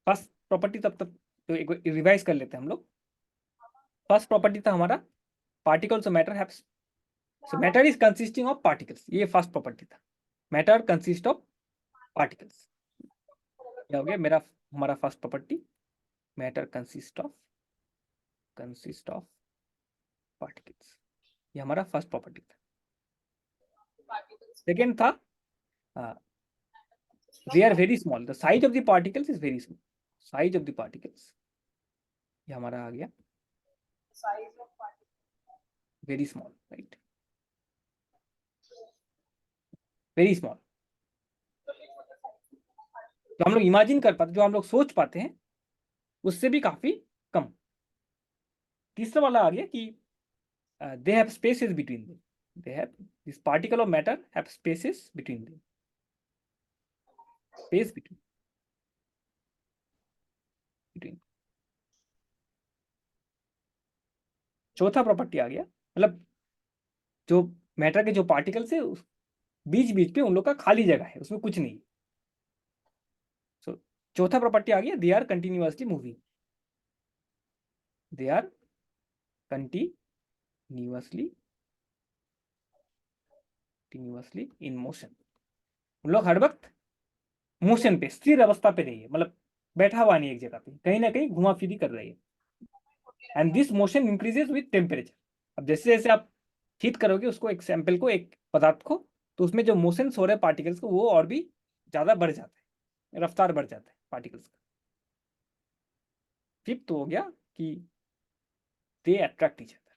फर्स्ट प्रॉपर्टी तब तक तो एक रिवाइज कर लेते हैं हम लोग। फर्स्ट प्रॉपर्टी था हमारा particles of matter have, so matter is consisting of particles, ये फर्स्ट प्रॉपर्टी था, मैटर कंसिस्ट ऑफ पार्टिकल्स। क्या हो गया मेरा हमारा first property, matter consist of particles, ये हमारा फर्स्ट प्रॉपर्टी था। सेकेंड था they are very small, the size of the particles is very small, size of the particles, ये हमारा आ गया very small, right, very small, जो हम लोग इमेजिन कर पाते, जो हम लोग सोच पाते हैं उससे भी काफी कम। तीसरा वाला आ गया कि they have spaces between them, they have this particle of matter have spaces between them, space between. चौथा प्रॉपर्टी आ गया, मतलब जो मैटर के जो पार्टिकल्स है बीच बीच पे उन लोग का खाली जगह है, उसमें कुछ नहीं। सो चौथा प्रॉपर्टी आ गया, they are continuously moving, they are continuously in motion, उन लोग हर वक्त मोशन पे, स्थिर अवस्था पे नहीं है, मतलब बैठा हुआ नहीं एक जगह पे, कहीं ना कहीं घुमा फिरी कर रही है। And this motion increases with temperature, अब जैसे जैसे आप हीट करोगे उसको, एक सैंपल को, एक पदार्थ को, तो उसमें जो मोशन हो रहे पार्टिकल्स को वो और भी ज्यादा बढ़ जाता है, रफ्तार बढ़ जाता है पार्टिकल्स का। फिफ्थ हो गया कि they attract each other,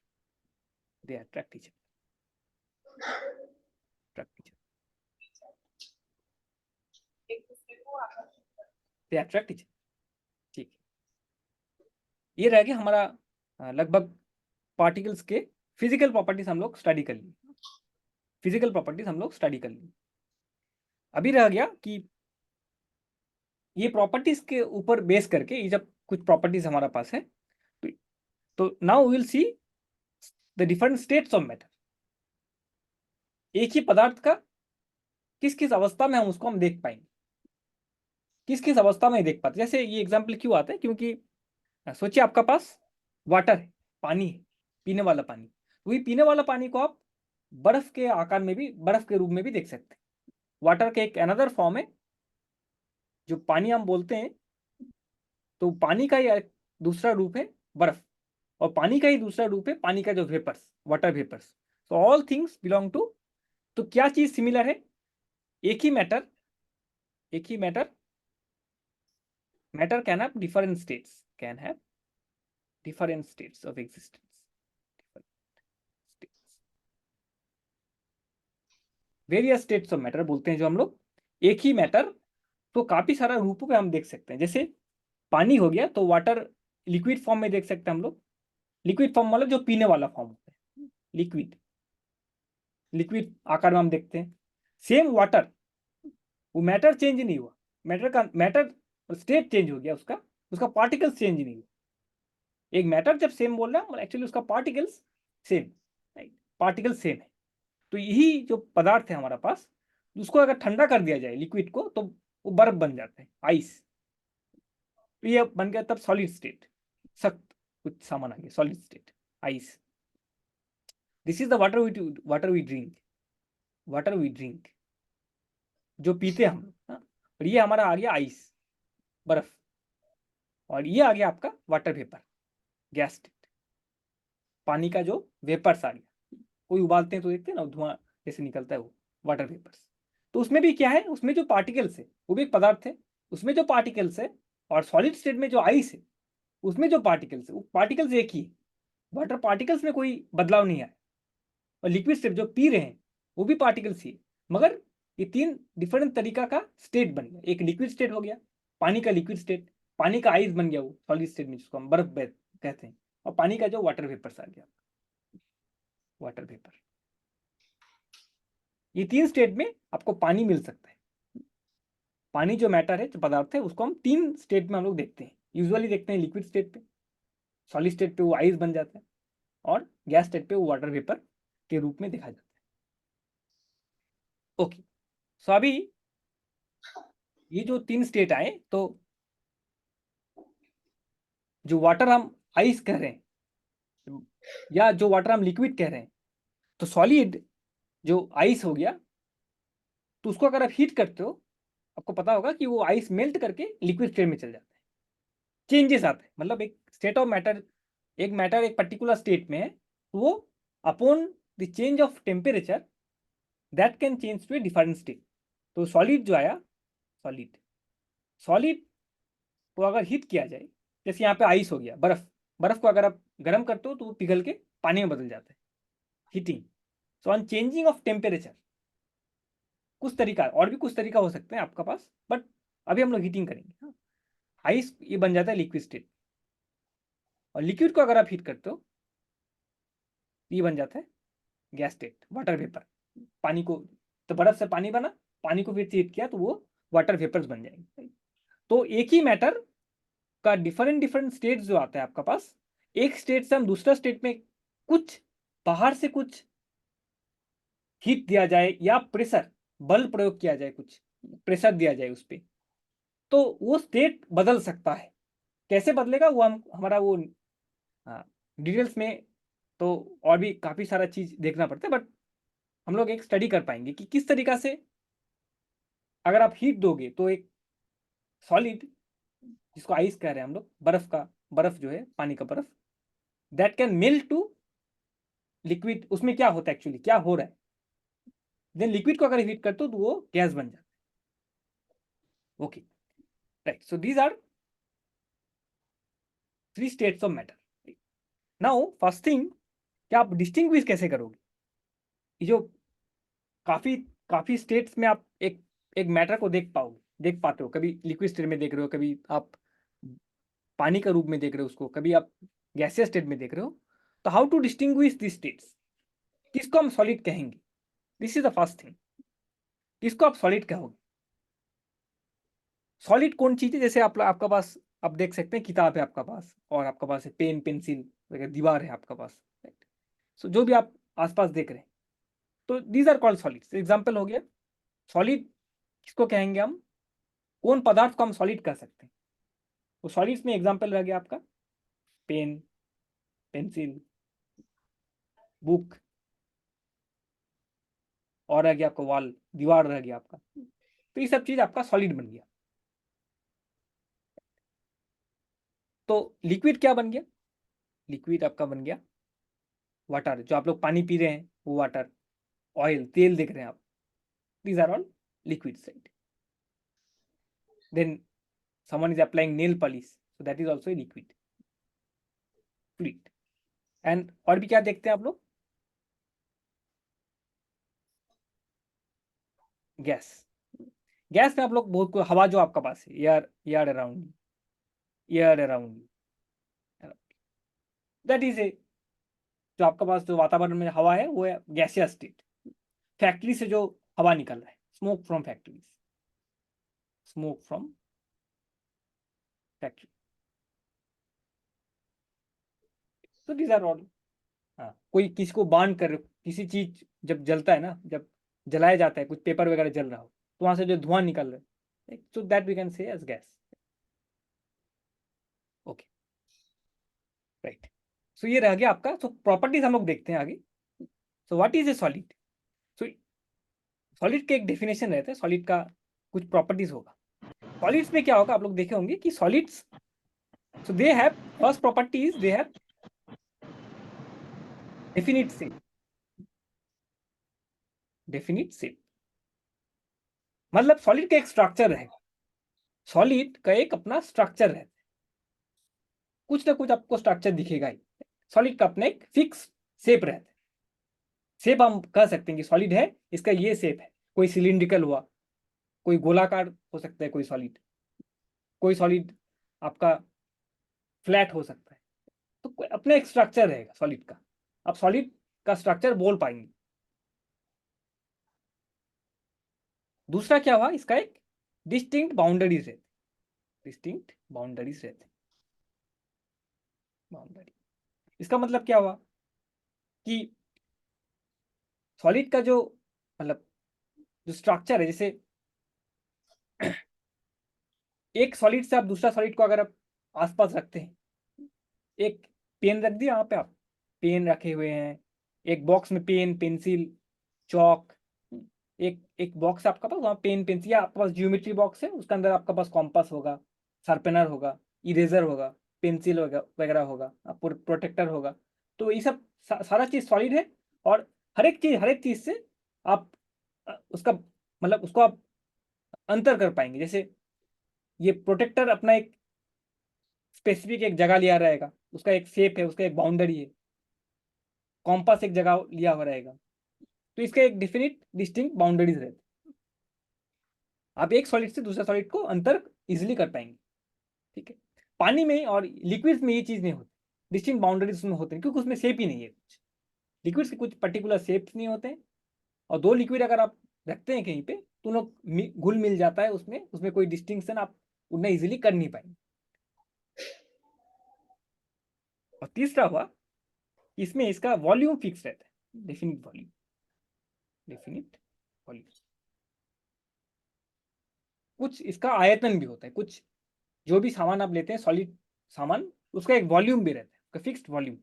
they attract each other, they attract each, ठीक है। ये रह गया हमारा लगभग पार्टिकल्स के फिजिकल प्रॉपर्टीज हम लोग स्टडी कर ली, फिजिकल प्रॉपर्टीज हम लोग स्टडी कर ली। अभी रह गया कि ये प्रॉपर्टीज के ऊपर बेस करके, ये जब कुछ प्रॉपर्टीज हमारा पास है, तो now will see the different states of matter. एक ही पदार्थ का किस किस अवस्था में हम उसको हम देख पाएंगे, किस किस अवस्था में देख पाते। जैसे ये एग्जाम्पल क्यों आता है, क्योंकि सोचिए आपका पास वाटर है, पानी है, पीने वाला पानी, वही पीने वाला पानी को आप बर्फ के आकार में भी, बर्फ के रूप में भी देख सकते हैं। वाटर के एक अनदर फॉर्म है, जो पानी हम बोलते हैं, तो पानी का ही एक दूसरा रूप है बर्फ, और पानी का ही दूसरा रूप है पानी का जो वेपर्स, वाटर वेपर्स। तो ऑल थिंग्स बिलोंग टू, तो क्या चीज सिमिलर है, एक ही मैटर, एक ही matter, matter can have different states, can have different states of existence, various states of matter बोलते हैं जो हम लोग एक ही मैटर तो काफी सारा रूपों में हम देख सकते हैं। जैसे पानी हो गया तो वाटर लिक्विड फॉर्म में देख सकते हैं हम लोग, लिक्विड फॉर्म मतलब जो पीने वाला फॉर्म होता है, लिक्विड, लिक्विड आकार में हम देखते हैं। सेम वाटर, वो मैटर चेंज नहीं हुआ, मैटर का मैटर स्टेट चेंज हो गया, उसका उसका पार्टिकल्स चेंज नहीं हुआ। एक मैटर जब सेम बोल रहा है, एक्चुअली उसका पार्टिकल्स सेम, पार्टिकल सेम है। तो यही जो पदार्थ है हमारा पास, उसको अगर ठंडा कर दिया जाए लिक्विड को, तो वो बर्फ बन जाता है, आइस। तो ये बन गया तब सॉलिड स्टेट, सख्त कुछ सामान आ गया, solid state, ice. This is the water we drink, water we drink, जो पीते हैं हम लोग, हाँ? और ये हमारा आ गया आइस, बर्फ। और ये आ गया आपका वाटर वेपर, गैस स्टेट, पानी का जो वेपर्स आ गया, कोई उबालते हैं तो देखते हैं ना धुआं जैसे निकलता है, वो वाटर वेपर्स। तो उसमें भी क्या है, उसमें जो पार्टिकल्स है वो भी एक पदार्थ है, उसमें जो पार्टिकल्स है, और सॉलिड स्टेट में जो आइस है उसमें जो पार्टिकल्स है वो पार्टिकल्स एक ही है, वाटर पार्टिकल्स में कोई बदलाव नहीं आया। और लिक्विड स्टेट जो पी रहे हैं वो भी पार्टिकल्स ही है, मगर ये तीन डिफरेंट तरीका का स्टेट बन गया। एक लिक्विड स्टेट हो गया, पानी का लिक्विड स्टेट, पानी का आइस बन गया वो सॉलिड स्टेट में जिसको हम बर्फ कहते हैं, और पानी का जो वाटर वेपर्स आ गया, वाटर वेपर। ये तीन स्टेट में आपको पानी मिल सकता है। पानी जो मैटर है, जो पदार्थ है, उसको हम तीन स्टेट में हम लोग देखते हैं। यूजुअली देखते हैं लिक्विड स्टेट पे, सॉलिड स्टेट पे वो आइस बन जाता है, और गैस स्टेट पे वो वाटर वेपर के रूप में देखा जाता है। ओके, सो अभी ये जो तीन स्टेट आए, तो जो वाटर हम आइस कह रहे हैं, या जो वाटर हम लिक्विड कह रहे हैं, तो सॉलिड जो आइस हो गया, तो उसको अगर आप हीट करते हो, आपको पता होगा कि वो आइस मेल्ट करके लिक्विड स्टेट में चल जाता है, चेंजेस आते हैं। मतलब एक स्टेट ऑफ मैटर, एक मैटर एक पर्टिकुलर स्टेट में है, तो वो upon the change of temperature that can change to a different state. तो सॉलिड जो आया, सॉलिड, सॉलिड को अगर हीट किया जाए, जैसे यहाँ पे आइस हो गया, बर्फ, बर्फ को अगर आप गर्म करते हो तो वो पिघल के पानी में बदल जाता है, heating. So on changing of temperature, कुछ तरीका, और भी कुछ तरीका हो सकते हैं आपका पास, बट अभी हम लोग हीटिंग करेंगे, हाँ? आइस ये बन जाता है लिक्विड स्टेट, और लिक्विड को अगर आप हीट करते हो, ये बन जाता है गैस स्टेट, वाटर वेपर। पानी को, तो बर्फ से पानी बना, पानी को फिर हीट किया तो वो वाटर वेपर्स बन जाएंगे। तो एक ही मैटर का डिफरेंट डिफरेंट स्टेट जो आता है आपका पास, एक स्टेट से हम दूसरा स्टेट में कुछ बाहर से कुछ हीट दिया जाए, या प्रेशर, बल प्रयोग किया जाए, कुछ प्रेशर दिया जाए उस पर, तो वो स्टेट बदल सकता है। कैसे बदलेगा वो हम, हमारा वो, हाँ, डिटेल्स में तो और भी काफ़ी सारा चीज़ देखना पड़ता है, बट हम लोग एक स्टडी कर पाएंगे कि किस तरीका से अगर आप हीट दोगे तो एक सॉलिड, जिसको आइस कह रहे हैं हम लोग, बर्फ का, बर्फ जो है पानी का बर्फ, that can melt to liquid, उसमें क्या होता है एक्चुअली, क्या हो रहा है, देन लिक्विड को अगर हीट करते हो तो वो गैस बन जाता है। Okay, right, so these are three states of matter. Now first thing, क्या आप डिस्टिंग्विश कैसे करोगे, ये जो काफी काफी स्टेट्स में आप एक एक मैटर को देख पाते हो, कभी लिक्विड स्टेट में देख रहे हो, कभी आप पानी का रूप में देख रहे हो उसको, कभी आप गैसियस स्टेट में देख रहे हो। तो how to distinguish this states, किसको हम सॉलिड कहेंगे, this is the first thing, किसको आप सॉलिड कहोगे। सॉलिड कौन चीज है, जैसे आपका पास, आप देख सकते हैं किताब है आपका पास, और आपका पास है पेन पेंसिल वगैरह, दीवार है आपका पास, राइट। सो जो भी आप आसपास देख रहे हैं, तो these are called solids. Example हो गया सॉलिड, किसको कहेंगे हम, कौन पदार्थ को हम सॉलिड कह सकते हैं। तो सॉलिड्स में एग्जाम्पल रह गया आपका पेन, पेंसिल, बुक, और रह गया आपका वॉल, दीवार रह गया आपका। तो ये सब चीज आपका सॉलिड बन गया। तो लिक्विड क्या बन गया, लिक्विड आपका बन गया वाटर, जो आप लोग पानी पी रहे हैं वो वाटर, ऑयल, तेल देख रहे हैं आप, these are all liquid side. Then someone is applying nail polish, so that is also a liquid, fluid. And और भी क्या देखते हैं आप लोग, गैस, गैस में आप लोग बहुत, हवा जो आपका पास है, air, air around, air around, that is a, जो आपका पास जो वातावरण में हवा है वो है गैसियस स्टेट। फैक्ट्री से जो हवा निकल रहा है, smoke from factories, smoke from factory, तो दीज आर ऑल, हाँ, कोई किसी को बार्न कर रहे हो, किसी चीज जब जलता है ना, जब जलाया जाता है, कुछ पेपर वगैरह जल रहा हो, तो वहां से जो धुआं निकल रहा है, so that we can say as gas. Okay, right. So ये रह गया आपका. सो प्रॉपर्टीज हम लोग देखते हैं आगे. So what is a solid? So solid के एक डेफिनेशन रहता है, सॉलिड का कुछ प्रॉपर्टीज होगा. सॉलिड्स में क्या होगा, आप लोग देखे होंगे कि solids, so they have first properties, they have definite shape. Definite shape मतलब सॉलिड का एक स्ट्रक्चर है. सॉलिड का एक अपना स्ट्रक्चर है, कुछ ना कुछ आपको स्ट्रक्चर दिखेगा ही. सॉलिड का अपना एक फिक्स शेप रहता है. शेप हम कह सकते हैं कि सॉलिड है, इसका ये शेप है. कोई सिलिंड्रिकल हुआ, कोई गोलाकार हो सकता है, कोई सॉलिड आपका फ्लैट हो सकता है. तो अपना एक स्ट्रक्चर रहेगा सॉलिड का. आप सॉलिड का स्ट्रक्चर बोल पाएंगे. दूसरा क्या हुआ, इसका एक डिस्टिंक्ट बाउंड्रीज रहते. डिस्टिंक्ट बाउंड्रीज रहते. बाउंड्री, इसका मतलब क्या हुआ कि सॉलिड का जो मतलब जो स्ट्रक्चर है, जैसे एक सॉलिड से आप दूसरा सॉलिड को अगर आप आसपास रखते हैं, एक पेन रख दिया, वहां पे आप पेन रखे हुए हैं, एक बॉक्स में पेन, पेंसिल, चौक, एक एक बॉक्स आपका पास, वहाँ पेन, पेंसिल, या आपके पास ज्योमेट्री बॉक्स है, उसके अंदर आपका पास कॉम्पास होगा, शार्पनर होगा, इरेजर होगा, पेंसिल वगैरह होगा, प्रोटेक्टर होगा. तो ये सब सारा चीज सॉलिड है. और हर एक चीज से आप उसका मतलब उसको आप अंतर कर पाएंगे. जैसे ये प्रोटेक्टर अपना एक स्पेसिफिक एक जगह लिया रहेगा, उसका एक शेप है, उसका एक बाउंड्री है. कॉम्पास एक जगह लिया हुआ रहेगा. तो इसका एक डिफिनिट डिस्टिंक्ट बाउंड्रीज रहते. आप एक सॉलिड से दूसरे सॉलिड को अंतर इजिली कर पाएंगे. ठीक है. पानी में और लिक्विड्स में ये चीज नहीं होती. डिस्टिंक्ट बाउंड्रीज उसमें होते हैं क्योंकि उसमें शेप ही नहीं है कुछ. लिक्विड्स के कुछ पर्टिकुलर शेप्स नहीं होते हैं. और दो लिक्विड अगर आप रखते हैं कहीं पे, तो लोग घुल मिल जाता है उसमें, उसमें कोई डिस्टिंक्शन आप उन्हें इजिली कर नहीं पाएंगे. और तीसरा हुआ, इसमें इसका वॉल्यूम फिक्स रहता है. Definite volume. Definite volume. कुछ इसका आयतन भी होता है. कुछ जो भी सामान आप लेते हैं सॉलिड सामान, उसका एक वॉल्यूम भी रहता है, उसका fixed volume.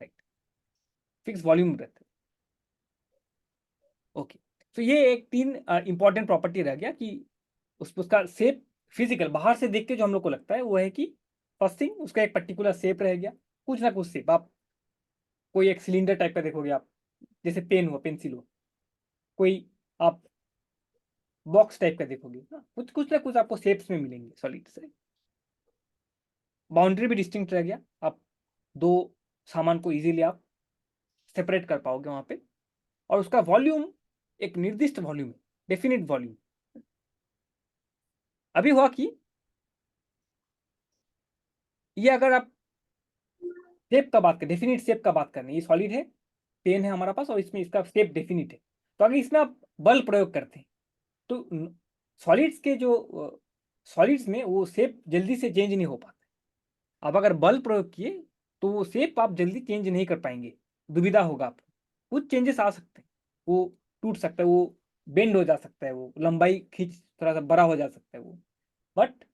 Right, fix volume रहता है. ओके. तो ये एक तीन इंपॉर्टेंट प्रॉपर्टी रह गया कि उसका शेप, फिजिकल बाहर से देख के जो हम लोग को लगता है वो है कि फर्स्ट थिंग उसका एक पर्टिकुलर शेप रह गया. कुछ ना कुछ शेप. आप कोई एक सिलेंडर टाइप का देखोगे आप, जैसे पेन हुआ, पेंसिल हुआ. कोई आप बॉक्स टाइप का देखोगे, कुछ कुछ ना कुछ आपको शेप्स में मिलेंगे सॉलिड से. बाउंड्री भी डिस्टिंक्ट रह गया. आप दो सामान को इजीली आप सेपरेट कर पाओगे वहां पे. और उसका वॉल्यूम एक निर्दिष्ट वॉल्यूम है, डेफिनिट वॉल्यूम. अभी हुआ कि ये अगर आप शेप का बात करें, डेफिनिट शेप का बात करें, ये सॉलिड है, पेन है हमारा पास, और इसमें इसका शेप डेफिनिट है. तो अगर इसमें आप बल प्रयोग करते हैं, तो सॉलिड्स के जो सॉलिड्स में वो शेप जल्दी से चेंज नहीं हो पाता. आप अगर बल प्रयोग किए तो वो शेप आप जल्दी चेंज नहीं कर पाएंगे. दुविधा होगा आपको. कुछ चेंजेस आ सकते हैं, वो टूट सकता है, वो बेंड हो जा सकता है, वो लंबाई खींच थोड़ा सा बड़ा हो जा सकता है वो. But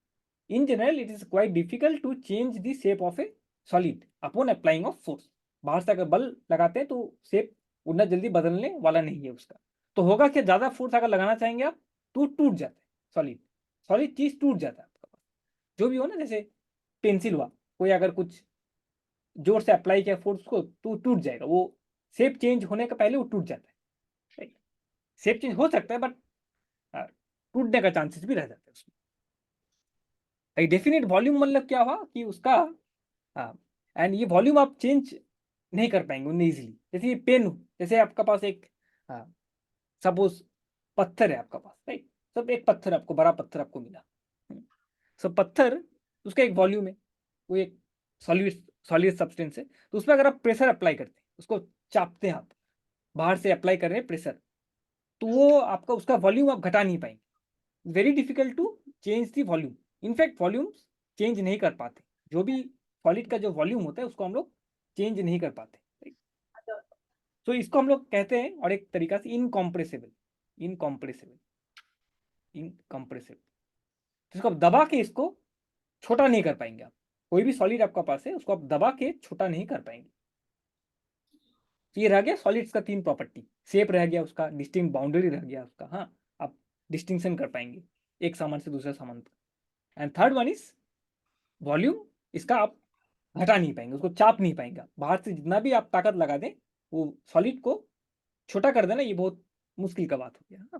in general it is quite difficult to change the shape of a solid upon applying of force. बाहर से अगर बल लगाते हैं तो शेप उतना जल्दी बदलने वाला नहीं है उसका. तो होगा कि ज्यादा फोर्स अगर लगाना चाहेंगे आप, तो टूट जाता है सॉलिड. सॉलिड चीज टूट जाता है आपका पास. जो भी हो ना, जैसे पेंसिल हुआ, कोई अगर कुछ जोर से अप्लाई किया फोर्स को, तो टूट जाएगा वो. शेप चेंज होने का पहले वो टूट जाता है. राइट. शेप चेंज हो सकता है, बट टूटने का चांसेस भी रह जाता है उसमें. डेफिनेट वॉल्यूम मतलब क्या हुआ कि उसका, हाँ, एंड ये वॉल्यूम आप चेंज नहीं कर पाएंगे उन्हें इजिली. जैसे ये पेन, जैसे आपका पास एक, हाँ, सपोज पत्थर है आपका पास, राइट. सब एक पत्थर आपको, बड़ा पत्थर आपको मिला. सब पत्थर, उसका एक वॉल्यूम है, वो एक सॉलिड सॉलिड सब्सटेंस है. तो उसमें अगर आप प्रेशर अप्लाई करते हैं, उसको चापते हैं आप, बाहर से अप्लाई कर रहे हैं प्रेशर, तो वो आपका उसका वॉल्यूम आप घटा नहीं पाएंगे. Very difficult to change the volume. In fact volume change नहीं कर पाते. जो भी सॉलिड का जो वॉल्यूम होता है उसको हम लोग चेंज नहीं कर पाते. तो इसको हम लोग कहते हैं और एक तरीका से इनकॉम्प्रेसिबल, इनकॉम्प्रेसिबल, इनकॉम्प्रेसिबल। जिसको आप दबा के इसको छोटा नहीं कर पाएंगे आप। कोई भी सॉलिड आपका पास है उसको आप दबा के छोटा नहीं कर पाएंगे। तो ये रह गया सॉलिड्स का 3 प्रॉपर्टी। शेप रह गया उसका, डिस्टिंक्ट बाउंड्री रह गया उसका, हाँ आप डिस्टिंक्शन कर पाएंगे एक सामान से दूसरे सामान तक। And third one is volume. इसका आप घटा नहीं पाएंगे, उसको चाप नहीं पाएंगे। बाहर से जितना भी आप ताकत लगा दें वो सॉलिड को छोटा कर देना ये बहुत मुश्किल का बात हो गया।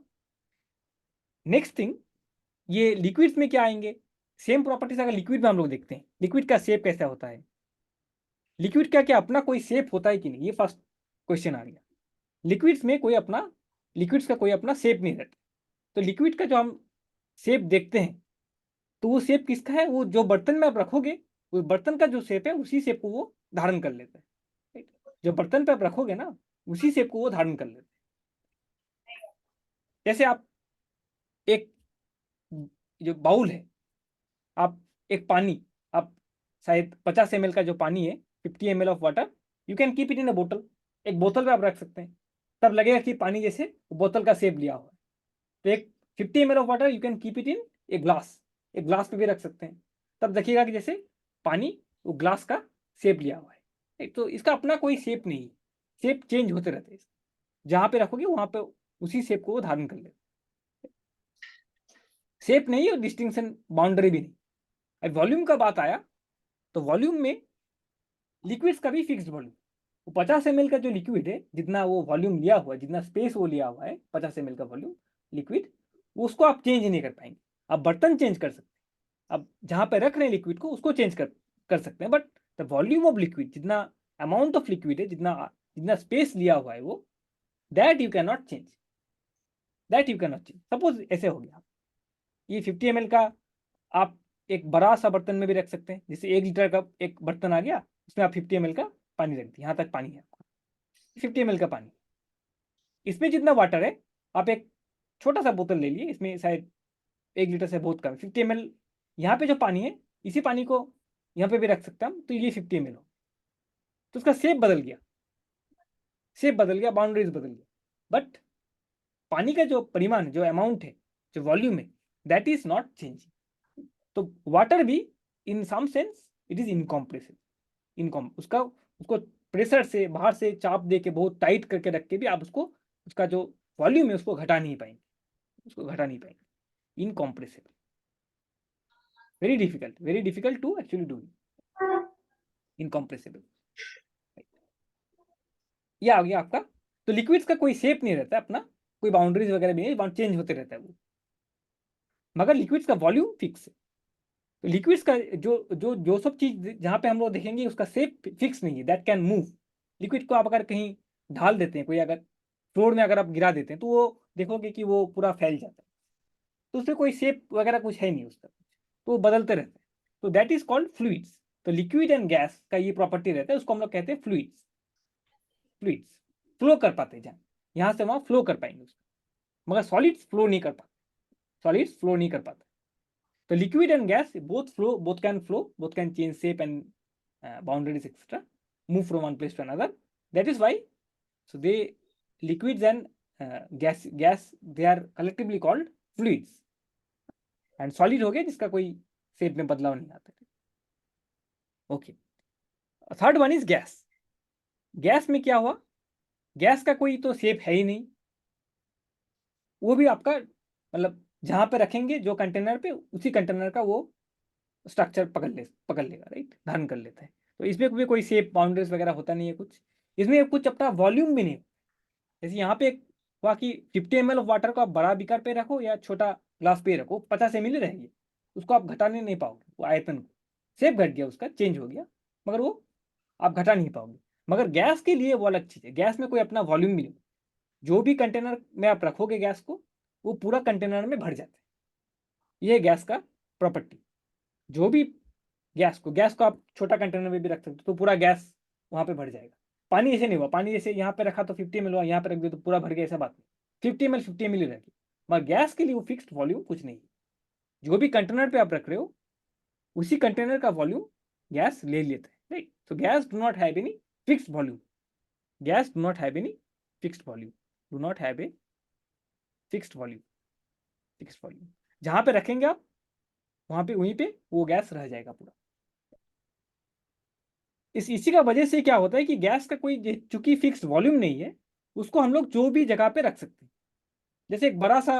नेक्स्ट थिंग, ये लिक्विड्स में क्या आएंगे, सेम प्रॉपर्टीज अगर लिक्विड में हम लोग देखते हैं, लिक्विड का शेप कैसा होता है, लिक्विड का क्या अपना कोई शेप होता है कि नहीं, ये फर्स्ट क्वेश्चन आ गया। लिक्विड्स में कोई अपना, लिक्विड्स का कोई अपना शेप नहीं रहता। तो लिक्विड का जो हम शेप देखते हैं तो वो शेप किसका है, वो जो बर्तन में आप रखोगे उस बर्तन का जो शेप है उसी शेप को वो धारण कर लेता है। जो बर्तन पे आप रखोगे ना उसी शेप को वो धारण कर लेता है। जैसे आप एक जो बाउल है, आप एक पानी, आप शायद 50 ml का जो पानी है, 50 ml of water, you can keep it in a bottle. एक बोतल पे आप रख सकते हैं, तब लगेगा कि पानी जैसे बोतल का शेप लिया हुआ है। तो एक 50 ml of water you can keep it in a glass, एक ग्लास पे भी रख सकते हैं, तब देखिएगा कि जैसे पानी वो ग्लास का शेप लिया हुआ है। तो इसका अपना कोई शेप नहीं, शेप चेंज होते रहते हैं। जहां पे रखोगे वहां पे उसी शेप को वो धारण कर ले। शेप नहीं और डिस्टिंक्शन बाउंड्री भी नहीं। अब वॉल्यूम का बात आया तो वॉल्यूम में लिक्विड्स का भी फिक्स्ड वॉल्यूम, वो 50 ml का जो लिक्विड है, जितना वो वॉल्यूम लिया हुआ है, जितना स्पेस वो लिया हुआ है 50 ml का वॉल्यूम लिक्विड, उसको आप चेंज नहीं कर पाएंगे। आप बर्तन चेंज कर सकते हैं, आप जहां पे रख रहे हैं लिक्विड को उसको चेंज कर सकते हैं, but the volume of liquid, जितना अमाउंट ऑफ लिक्विड है, जितना जितना स्पेस लिया हुआ है वो, that you can not change, that you can not change. Suppose ऐसे हो गया, ये 50 ml का आप एक बड़ा सा बर्तन में भी रख सकते हैं, जैसे 1 लीटर का एक बर्तन आ गया, उसमें आप 50 ml का पानी रख दिए, यहाँ तक पानी है आपका 50 ml का पानी। इसमें जितना वाटर है, आप एक छोटा सा बोतल ले लिए, इसमें शायद 1 लीटर से बहुत कम 50 ml। यहाँ पे जो पानी है इसी पानी को यहाँ पे भी रख सकते हैं हम, तो ये 50 ml हो, तो उसका शेप बदल गया, शेप बदल गया, बाउंड्रीज बदल गया, बट पानी का जो परिमाण है, जो अमाउंट है, जो वॉल्यूम है, दैट इज नॉट चेंजिंग। तो वाटर भी in some sense it is incompressible, इनकॉम उसका, उसको प्रेशर से बाहर से चाप दे के बहुत टाइट करके रख के भी आप उसको, उसका जो वॉल्यूम है उसको घटा नहीं पाएंगे, उसको घटा नहीं पाएंगे। Incompressible, very difficult to actually do, incompressible. ये आ गया आपका। तो लिक्विड्स का कोई शेप नहीं रहता अपना, कोई बाउंड्रीज वगैरह भी नहीं, चेंज होते रहता है वो, मगर लिक्विड्स का वॉल्यूम फिक्स है। तो लिक्विड्स का जो जो जो सब चीज जहां पे हम लोग देखेंगे उसका शेप फिक्स नहीं है, दैट कैन मूव। लिक्विड को आप अगर कहीं ढाल देते हैं, कोई अगर फ्लोर में अगर आप गिरा देते हैं तो वो देखोगे कि वो पूरा फैल जाता है, तो उसमें कोई शेप वगैरह कुछ है नहीं उसका, तो वो बदलते रहते हैं। तो दैट इज कॉल्ड फ्लूइड्स। तो लिक्विड एंड गैस का ये प्रॉपर्टी रहता है, उसको हम लोग कहते हैं फ्लूइड्स। फ्लूइड्स फ्लो कर पाते हैं, जहाँ यहाँ से वहां फ्लो कर पाएंगे उसको, मगर सॉलिड्स फ्लो नहीं कर पाते, सॉलिड्स फ्लो नहीं कर पाते। तो liquid and gas both flow, both can change shape and boundaries etc, move from one place to another. That is why, so they, liquids and gas they are collectively called fluids, and solid हो गया जिसका कोई shape में बदलाव नहीं आता। Okay, third one is gas. Gas में क्या हुआ, गैस का कोई तो शेप है ही नहीं, वो भी आपका मतलब जहां पे रखेंगे जो कंटेनर पे, उसी कंटेनर का वो स्ट्रक्चर पकड़ लेगा, राइट, धारण कर लेता है। तो इसमें भी कोई शेप बाउंड्रीज वगैरह होता नहीं है कुछ, इसमें कुछ अपना वॉल्यूम भी नहीं। जैसे यहाँ पे हुआ कि 50 ml ऑफ वाटर को आप बड़ा बीकर पे रखो या छोटा ग्लास पे रखो, 50 ml ही रहेगी, उसको आप घटाने नहीं पाओगे, वो आयतन को, शेप घट गया उसका, चेंज हो गया, मगर वो आप घटा नहीं पाओगे। मगर गैस के लिए वो अलग चीज़ है, गैस में कोई अपना वॉल्यूम भी नहीं, जो भी कंटेनर में आप रखोगे गैस को वो पूरा कंटेनर में भर जाता है। ये गैस का प्रॉपर्टी, जो भी गैस को आप छोटा कंटेनर में भी रख सकते हो तो पूरा गैस वहां पे भर जाएगा। पानी ऐसे नहीं हुआ, पानी जैसे यहाँ पे रखा तो 50 ml हुआ, यहाँ पे रख दिया तो पूरा भर गया, ऐसा बात नहीं, 50 ml ही रहेगी। मगर गैस के लिए वो फिक्स्ड वॉल्यूम कुछ नहीं, जो भी कंटेनर पे आप रख रहे हो उसी कंटेनर का वॉल्यूम गैस ले लेता है, right. So gas do not have any fixed volume, gas do not have any fixed volume, do not have a fixed volume, fixed volume. जहां पे रखेंगे आप वहां पे वहीं पे वो गैस रह जाएगा पूरा। इसी का वजह से क्या होता है कि गैस का कोई चूंकि फिक्स्ड वॉल्यूम नहीं है, उसको हम लोग जो भी जगह पे रख सकते हैं। जैसे एक बड़ा सा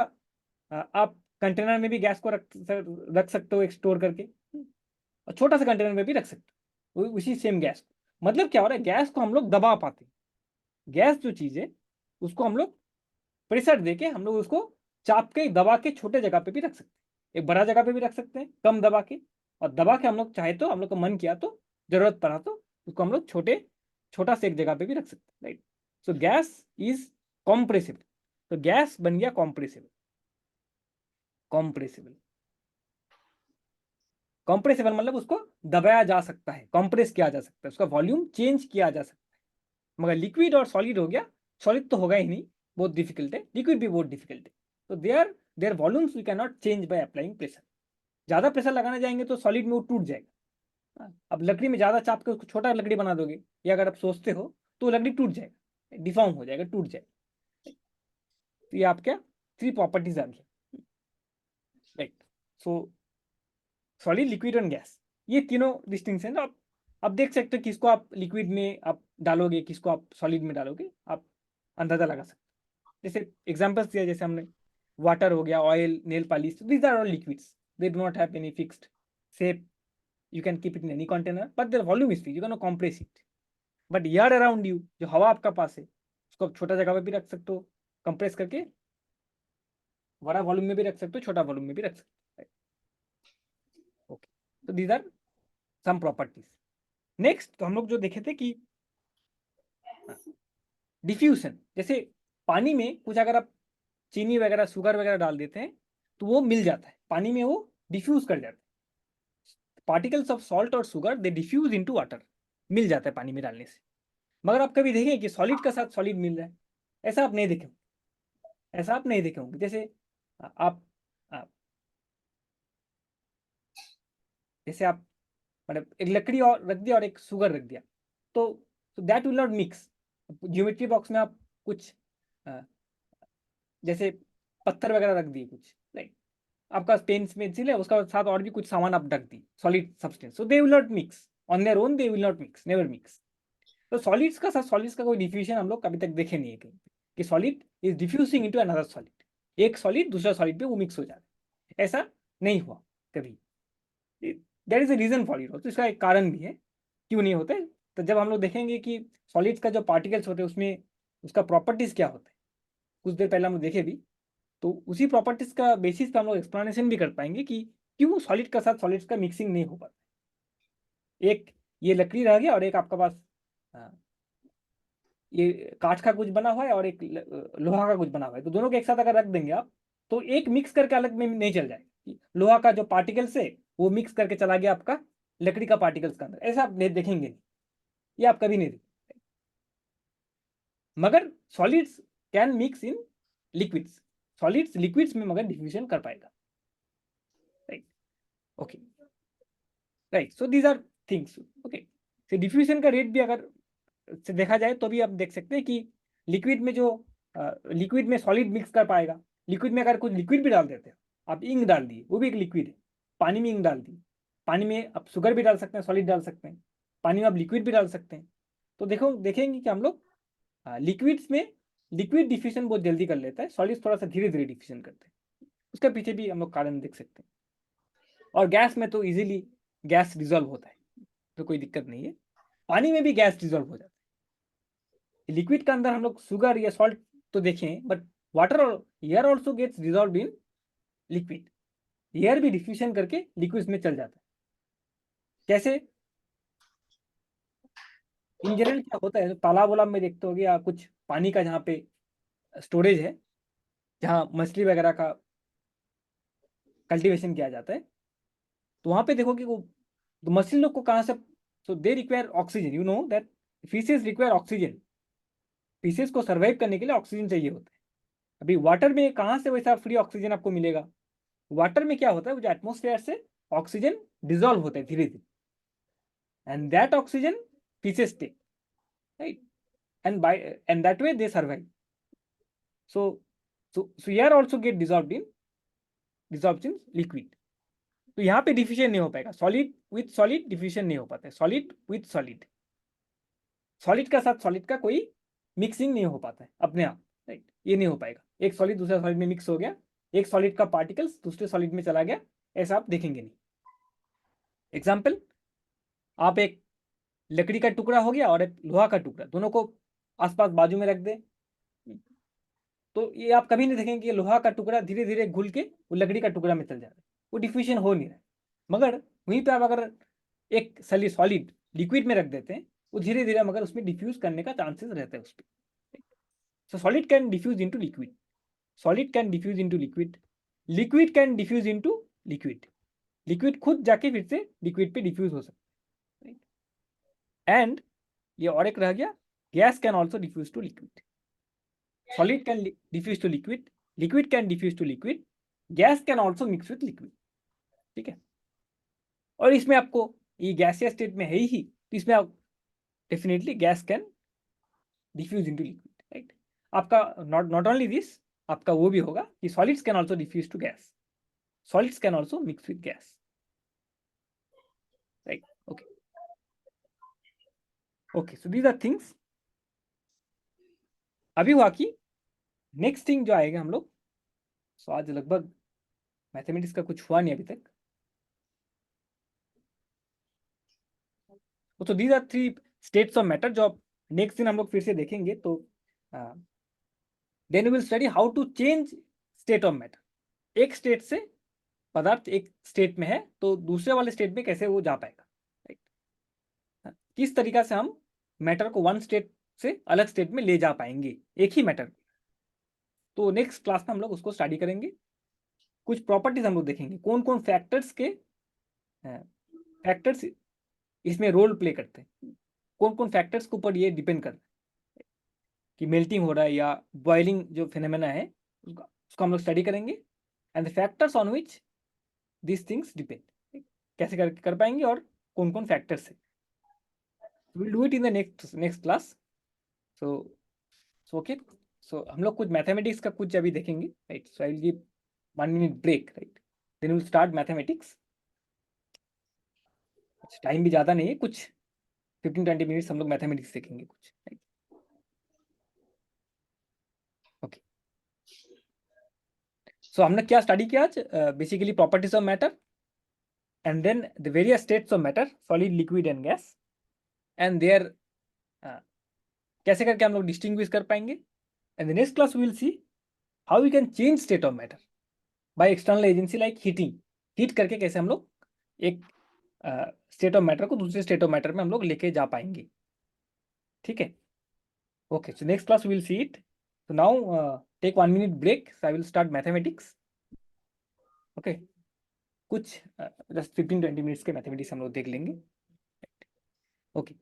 आप कंटेनर में भी गैस को रख सकते हो एक स्टोर करके, और छोटा सा कंटेनर में भी रख सकते हो उसी सेम गैस को। मतलब क्या हो रहा है, गैस को हम लोग दबा पाते हैं। गैस जो चीज है उसको हम लोग प्रेशर देके हम लोग उसको चाप के दबा के छोटे जगह पे भी रख सकते हैं, एक बड़ा जगह पे भी रख सकते हैं कम दबा के, और दबा के हम लोग चाहे तो हम लोग को मन किया तो जरूरत पड़ा तो उसको हम लोग छोटा से एक जगह पे भी रख सकते हैं, right. So gas is compressible. तो गैस बन गया कॉम्प्रेसिबल। कॉम्प्रेसिबल, कॉम्प्रेसिबल मतलब उसको दबाया जा सकता है, कॉम्प्रेस किया जा सकता है, उसका वॉल्यूम चेंज किया जा सकता है। मगर लिक्विड और सॉलिड हो गया, सॉलिड तो होगा ही नहीं, बहुत डिफिकल्ट है, लिक्विड भी बहुत डिफिकल्ट है। तो their volumes we can not change by applying pressure. ज्यादा प्रेशर लगाने जाएंगे तो सॉलिड में वो टूट जाएगा। अब लकड़ी में ज्यादा चाप के उसको छोटा लकड़ी बना दोगे, या अगर आप सोचते हो तो लकड़ी टूट जाएगा, डिफॉर्म हो जाएगा, टूट जाएगा। तो ये आप क्या थ्री प्रॉपर्टीज आ गया, right. So solid, liquid and gas, ये तीनों डिस्टिंक्शन आप देख सकते हो, किसको आप लिक्विड में आप डालोगे, किसको आप सॉलिड में डालोगे, आप अंदाजा लगा सकते हो। जैसे एग्जांपल्स दिया, जैसे हमने वाटर हो गया, oil, nail polish, these are all liquids, they do not have any fixed shape, you can keep it in any container but their volume is fixed, you cannot compress it। but air around you, जो हवा आपका पास है, उसको आप छोटा जगह पे भी रख सकते हो, कंप्रेस करके बड़ा वॉल्यूम में भी रख सकते हो, छोटा वॉल्यूम में भी रख सकते हो। ओके, तो these are some properties. Next तो हम लोग जो देखे थे कि डिफ्यूजन, जैसे पानी में कुछ अगर आप चीनी वगैरह, शुगर वगैरह डाल देते हैं तो वो मिल जाता है पानी में, वो डिफ्यूज कर जाता है। पार्टिकल्स ऑफ सॉल्ट और शुगर दे डिफ्यूज इनटू वाटर, मिल जाता है पानी में डालने से। मगर आप कभी देखें कि सॉलिड का साथ सॉलिड मिल रहा है, ऐसा आप नहीं देखे, ऐसा आप नहीं देखे होंगे। जैसे आप जैसे आप मतलब एक लकड़ी और रख दिया और एक शुगर रख दिया, तो that will not mix. Geometry box में आप कुछ जैसे पत्थर वगैरह रख दिए कुछ, राइट, आपका पेन पेंसिल है, उसका साथ और भी कुछ सामान आप रख दी, solid substance, so they will not mix on their own, they will not mix, never mix. तो सॉलिड्स का साथ सॉलिड्स का कोई डिफ्यूजन हम लोग कभी तक देखे नहीं है कहीं कि solid is diffusing into another solid, एक सॉलिड दूसरा सॉलिड पे वो मिक्स हो जाता है, ऐसा नहीं हुआ कभी। There is a reason for it, तो इसका एक कारण भी है क्यों नहीं होता है। तो जब हम लोग देखेंगे कि सॉलिड्स का जो पार्टिकल्स होते हैं उसमें उसका प्रॉपर्टीज क्या होता है, कुछ देर पहले हम लोग देखे भी, तो उसी प्रॉपर्टीज का बेसिस पे हम लोग एक्सप्लेनेशन भी कर पाएंगे कि क्यों सॉलिड का साथ सॉलिड्स का मिक्सिंग नहीं हो पाता। एक ये लकड़ी रह गया और एक आपका पास ये काठ का कुछ बना हुआ है और एक लोहा का कुछ बना हुआ है, तो दोनों को एक साथ अगर रख देंगे आप, तो एक मिक्स करके अलग में नहीं चल जाएगा। लोहा का जो पार्टिकल्स है वो मिक्स करके चला गया आपका लकड़ी का पार्टिकल्स का अंदर, ऐसा आप देखेंगे नहीं, ये आप कभी नहीं देखेंगे। मगर solids can mix in liquids, solids liquids में मगर डिफ्यूजन कर पाएगा, right. Okay, right, so these are things. Okay, तो डिफ्यूजन का रेट भी अगर से देखा जाए तो भी आप देख सकते हैं कि लिक्विड में जो लिक्विड में सॉलिड मिक्स कर पाएगा, लिक्विड में अगर कुछ लिक्विड भी डाल देते हैं, आप इंक डाल दिए, वो भी एक लिक्विड है, पानी में इंक डाल दी, पानी में आप शुगर भी डाल सकते हैं, सॉलिड डाल सकते हैं, पानी में आप लिक्विड भी डाल सकते हैं। तो देखो देखेंगे कि हम लोग लिक्विड्स में लिक्विड डिफ्यूजन बहुत जल्दी कर लेता है, सॉलिड्स थोड़ा सा धीरे धीरे डिफ्यूजन करते हैं, उसके पीछे भी हम लोग कारण देख सकते हैं। और गैस में तो इजीली गैस डिजोल्व होता है, तो कोई दिक्कत नहीं है, पानी में भी गैस डिजोल्व हो जाता है। लिक्विड के अंदर हम लोग शुगर या सॉल्ट तो देखें, बट वाटर और air also gets dissolve in liquid, air भी डिफ्यूजन करके लिक्विड में चल जाता है। कैसे? इन जनरल क्या होता है, तालाब वालाब में देखते हो या कुछ पानी का जहाँ पे स्टोरेज है, जहाँ मछली वगैरह का कल्टीवेशन किया जाता है, तो वहां पे देखो कि वो तो मछली लोग को कहाँ से, so they require oxygen, you know that fishes require oxygen, fishes को सर्वाइव करने के लिए ऑक्सीजन चाहिए होता है। अभी वाटर में कहाँ से वैसा फ्री ऑक्सीजन आपको मिलेगा? वाटर में क्या होता है, वो जो एटमोस्फेयर से ऑक्सीजन डिजोल्व होता है धीरे धीरे, and that oxygen fishes take, right. and that way they survive. So air also get dissolved in liquid. तो यहाँ पे डिफ्यूजन नहीं हो पाएगा, सॉलिड विथ सॉलिड डिफ्यूजन नहीं हो पाता है, सॉलिड विथ सॉलिड, सॉलिड का साथ सॉलिड का कोई मिक्सिंग नहीं हो पाता है अपने आप, राइट, ये नहीं हो पाएगा। एक सॉलिड दूसरा सॉलिड में मिक्स हो गया, एक सॉलिड का पार्टिकल्स दूसरे सॉलिड में चला गया, ऐसा आप देखेंगे नहीं। एग्जाम्पल, आप एक लकड़ी का टुकड़ा हो गया और एक लोहा का टुकड़ा, दोनों को आसपास बाजू में रख दे, तो ये आप कभी नहीं देखेंगे कि लोहा का टुकड़ा धीरे धीरे घुल के वो लकड़ी का टुकड़ा में चल जा रहा है, वो डिफ्यूजन हो नहीं रहा है। मगर वहीं पे आप अगर एक सॉलिड लिक्विड में रख देते हैं, वो धीरे धीरे मगर उसमें डिफ्यूज करने का चांसेस रहता है उस पर। So solid can diffuse into liquid, solid can diffuse into liquid, liquid can diffuse into liquid, liquid खुद जाके फिर से लिक्विड पे डिफ्यूज हो सकता है। एंड ये और एक रह गया, gas can also diffuse to liquid, solid can diffuse to liquid, liquid can diffuse to liquid, gas can also mix with liquid, ठीक है। और इसमें आपको ये गैसियस स्टेट में है ही, तो इसमें आप definitely gas can diffuse into liquid, right. आपका नॉट ओनली दिस, आपका वो भी होगा कि solids can also diffuse to gas, solids can also mix with gas, right. Okay okay, so these are things. अभी हुआ कि नेक्स्ट थिंग जो आएगा हम लोग, सो आज लगभग मैथमेटिक्स का कुछ हुआ नहीं अभी तक, तो these are 3 states of matter जो नेक्स्ट दिन हम लोग फिर से देखेंगे। तो then we will study how to change state of matter, एक स्टेट से पदार्थ एक स्टेट में है तो दूसरे वाले स्टेट में कैसे वो जा पाएगा, राइट। किस तरीका से हम मैटर को वन स्टेट से अलग स्टेट में ले जा पाएंगे, एक ही मैटर। तो नेक्स्ट क्लास में हम लोग उसको स्टडी करेंगे। कुछ प्रॉपर्टीज हम लोग देखेंगे, कौन कौन फैक्टर्स इसमें रोल प्ले करते हैं, कौन कौन फैक्टर्स के ऊपर ये डिपेंड करता है कि मेल्टिंग हो रहा है या बॉइलिंग जो फिनोमेना है उसको हम लोग स्टडी करेंगे। And the factors on which this things depend, कैसे कर पाएंगे और कौन कौन फैक्टर्स है, will do it in the next class. So okay, so हम लोग कुछ मैथमेटिक्स का कुछ अभी देखेंगे, right. So I will give 1 minute break, right, then will start mathematics. Time भी ज़्यादा नहीं है, कुछ 15-20 मिनट्स हम लोग मैथमेटिक्स देखेंगे कुछ, राइट। ओके, सो हमने क्या स्टडी किया आज, basically properties of matter and then the various states of matter, solid, liquid and gas, and their कैसे करके हम लोग डिस्टिंग्विश कर पाएंगे। And the next class we will see how we can change state of matter by external agency like heating, heat करके कैसे हम लोग एक स्टेट ऑफ मैटर को दूसरे स्टेट ऑफ मैटर में हम लोग लेके जा पाएंगे, ठीक है। Okay, so next class we will see it. So now take 1 minute break, so I will start mathematics. Okay, कुछ 15-20 मिनट्स के मैथमेटिक्स हम लोग देख लेंगे। ओके।